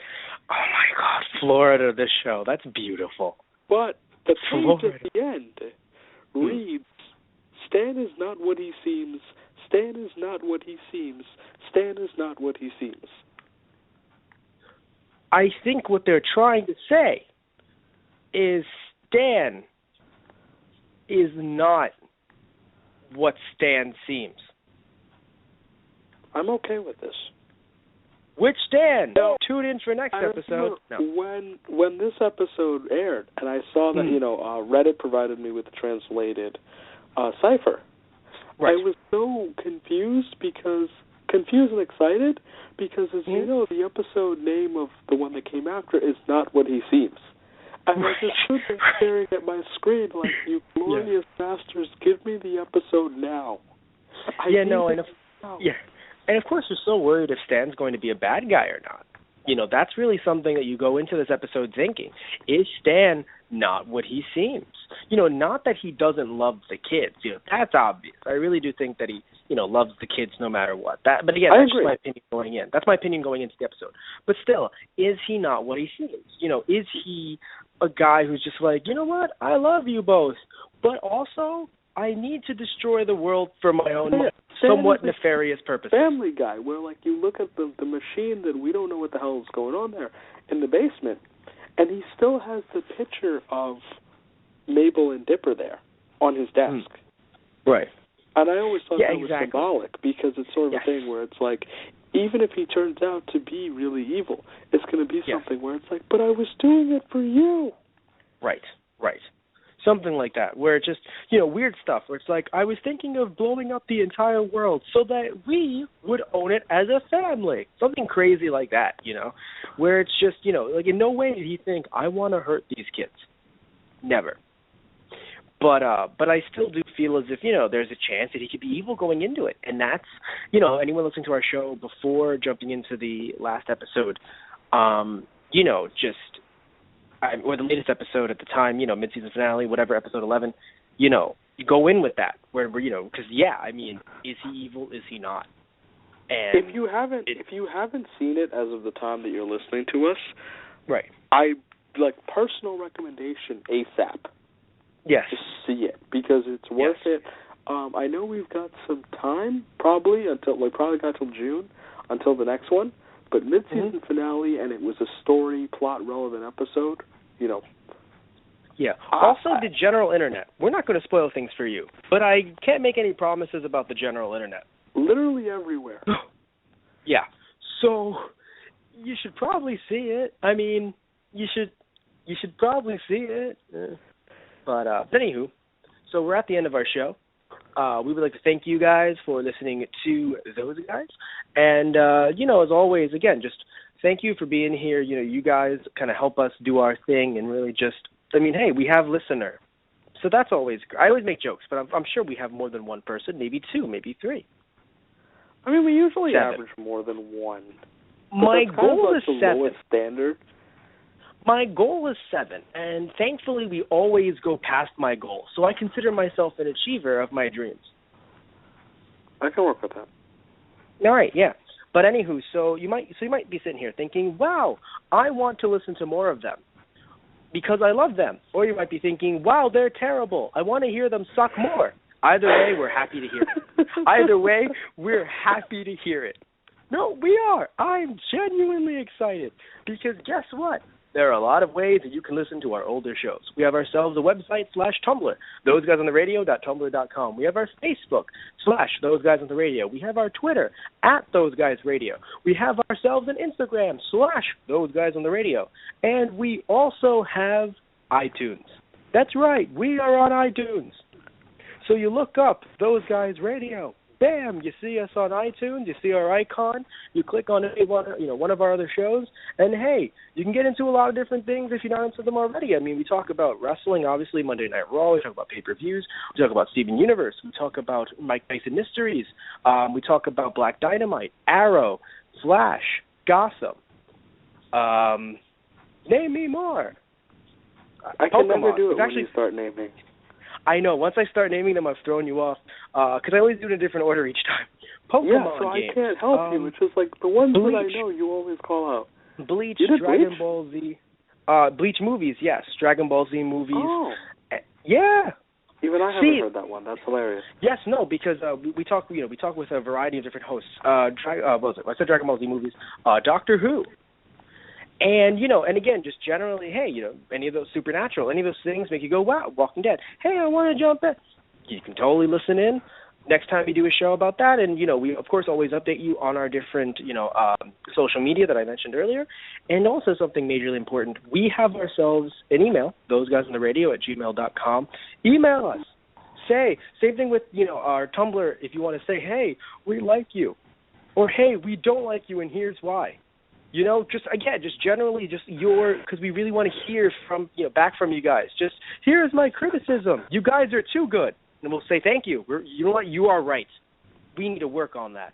oh my God, Florida, the show. That's beautiful. But the page at the end reads, Stan is not what he seems, Stan is not what he seems, Stan is not what he seems. I think what they're trying to say is Stan is not what Stan seems. I'm okay with this. Which Stan? No. Tune in for next episode. No. When this episode aired, and I saw that Reddit provided me with a translated cipher, I was so confused and excited because, as you know, the episode name of the one that came after is Not What He Seems. And I just stood there staring at my screen like, you glorious bastards, give me the episode now. And of course we're so worried if Stan's going to be a bad guy or not. That's really something that you go into this episode thinking. Is Stan not what he seems? Not that he doesn't love the kids. That's obvious. I really do think that he, loves the kids no matter what. But again, that's just my opinion going in. That's my opinion going into the episode. But still, is he not what he seems? Is he a guy who's just you know what? I love you both, but also I need to destroy the world for my own somewhat nefarious purposes. Family Guy, where you look at the machine that we don't know what the hell is going on there in the basement, and he still has the picture of Mabel and Dipper there on his desk. Right. And I always thought that was symbolic because it's sort of a thing where it's even if he turns out to be really evil, it's going to be something where it's but I was doing it for you. Right. Something like that, where it's just, weird stuff, where it's I was thinking of blowing up the entire world so that we would own it as a family. Something crazy like that, where it's just, in no way did he think, I want to hurt these kids. Never. But I still do feel as if, there's a chance that he could be evil going into it. And that's, anyone listening to our show before jumping into the last episode, or the latest episode at the time, mid-season finale, whatever, episode 11, you go in with that, where because is he evil? Is he not? And if you haven't seen it as of the time that you're listening to us, right? I personal recommendation ASAP. Yes, to see it because it's worth it. I know we've got some time, probably got till June until the next one. But mid-season finale, and it was a story, plot-relevant episode, Yeah. Also, the general internet. We're not going to spoil things for you, but I can't make any promises about the general internet. Literally everywhere. Yeah. So you should probably see it. I mean, you should probably see it. But anywho, so we're at the end of our show. We would like to thank you guys for listening to Those Guys. And, as always, again, just thank you for being here. You guys kind of help us do our thing and really just, hey, we have listener. So that's always great. I always make jokes, but I'm sure we have more than one person, maybe two, maybe three. I mean, we usually 7. average more than one. My goal is 7. Lowest standard. My goal is 7, and thankfully we always go past my goal. So I consider myself an achiever of my dreams. I can work with that. All right, yeah. But anywho, so you might be sitting here thinking, wow, I want to listen to more of them because I love them. Or you might be thinking, wow, they're terrible. I want to hear them suck more. Either way, we're happy to hear it. Either way, we're happy to hear it. No, we are. I'm genuinely excited because guess what? There are a lot of ways that you can listen to our older shows. We have ourselves a website /Tumblr, ThoseGuysOnTheRadio.tumblr.com. We have our Facebook /ThoseGuysOnTheRadio. We have our Twitter @ThoseGuysRadio. We have ourselves an Instagram /ThoseGuysOnTheRadio. And we also have iTunes. That's right, we are on iTunes. So you look up Those Guys Radio. Bam! You see us on iTunes. You see our icon. You click on any one of our other shows, and hey, you can get into a lot of different things if you're not into them already. I mean, we talk about wrestling, obviously Monday Night Raw. We talk about pay-per-views. We talk about Steven Universe. We talk about Mike Tyson Mysteries. We talk about Black Dynamite, Arrow, Flash, Gotham. Name me more. I can never do it when you start naming. I know. Once I start naming them, I've thrown you off because I always do it in a different order each time. Pokemon so games. I can't help you. It's just like the ones Bleach. that I know you always call out. Bleach, you did Dragon Bleach? Ball Z. Bleach movies, yes. Dragon Ball Z movies. Oh. Yeah. Even I haven't heard that one. That's hilarious. Yes, no, because we talk. We talk with a variety of different hosts. What was it? I said Dragon Ball Z movies. Doctor Who. And, and again, just generally, hey, any of those Supernatural, any of those things make you go, wow, Walking Dead. Hey, I want to jump in. You can totally listen in next time we do a show about that. And, we, of course, always update you on our different, social media that I mentioned earlier. And also something majorly important, we have ourselves an email, thoseguysontheradio@gmail.com. Email us. Same thing with, our Tumblr, if you want to say, hey, we like you. Or, hey, we don't like you, and here's why. Just generally, because we really want to hear from, back from you guys. Just, here's my criticism. You guys are too good. And we'll say, thank you. You know what? You are right. We need to work on that.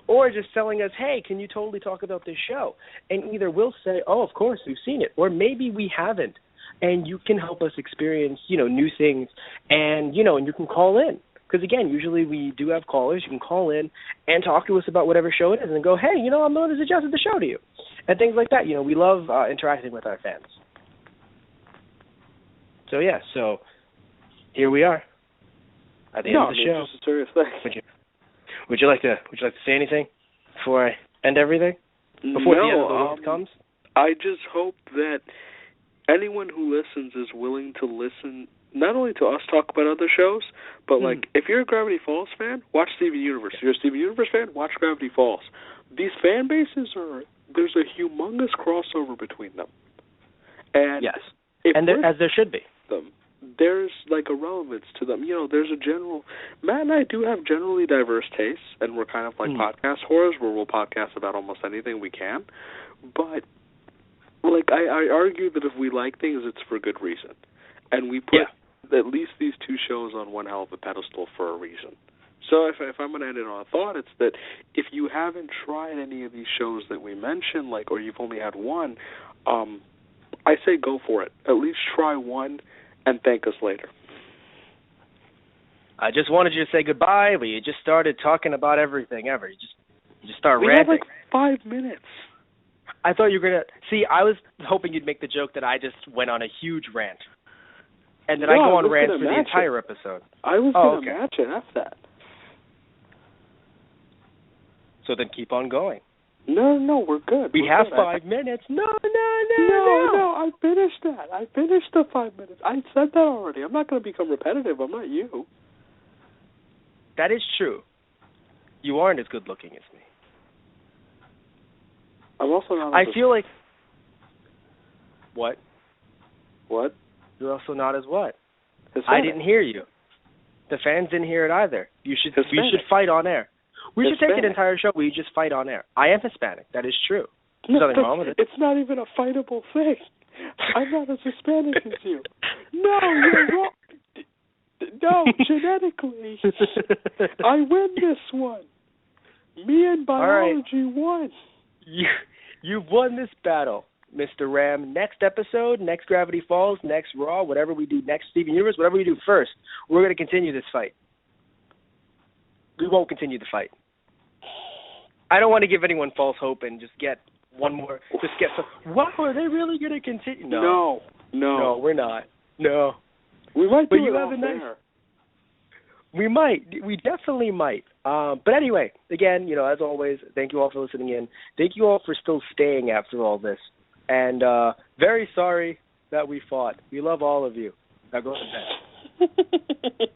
Or just telling us, hey, can you totally talk about this show? And either we'll say, oh, of course, we've seen it. Or maybe we haven't. And you can help us experience, new things. And, and you can call in. Because, again, usually we do have callers. You can call in and talk to us about whatever show it is and go, hey, I'm the one who suggested the show to you. And things like that. We love interacting with our fans. So, yeah, here we are at the end of the show. Just a serious thing. Would you like to say anything before I end everything? Before the end of the world comes? I just hope that anyone who listens is willing to listen not only to us talk about other shows, but if you're a Gravity Falls fan, watch Steven Universe. If you're a Steven Universe fan, watch Gravity Falls. These fan bases there's a humongous crossover between them. And yes, as there should be. There's a relevance to them. There's a general. Matt and I do have generally diverse tastes, and we're kind of like podcast whores, where we'll podcast about almost anything we can. But I argue that if we like things, it's for good reason, and we put at least these two shows on one hell of a pedestal for a reason. So if I'm going to end it on a thought, it's that if you haven't tried any of these shows that we mentioned, or you've only had one, I say go for it. At least try one and thank us later. I just wanted you to say goodbye, but you just started talking about everything ever. You just start ranting. We had 5 minutes. I thought you were going to... See, I was hoping you'd make the joke that I just went on a huge rant. And then I go on rants for the entire episode. I was going to match it. That's that. So then keep on going. No, we're good. We have 5 minutes. No. I finished that. I finished the 5 minutes. I said that already. I'm not going to become repetitive. I'm not you. That is true. You aren't as good looking as me. I'm also not. I feel like. What? What? You're also not as what? Hispanic. I didn't hear you. The fans didn't hear it either. We should fight on air. We should take an entire show where you just fight on air. I am Hispanic. That is true. There's nothing wrong with it. It's not even a fightable thing. I'm not as Hispanic as you. No, you're wrong. No, genetically, I win this one. Me and biology won. You've won this battle, Mr. Ram. Next episode, next Gravity Falls, next Raw, whatever we do next, Steven Universe, whatever we do first, we're going to continue this fight. We won't continue the fight. I don't want to give anyone false hope and just get one more. Just get some. Wow, are they really going to continue? No, we're not. No. We might do it off air. We might. We definitely might. But anyway, again, as always, thank you all for listening in. Thank you all for still staying after all this. And very sorry that we fought. We love all of you. Now go to bed.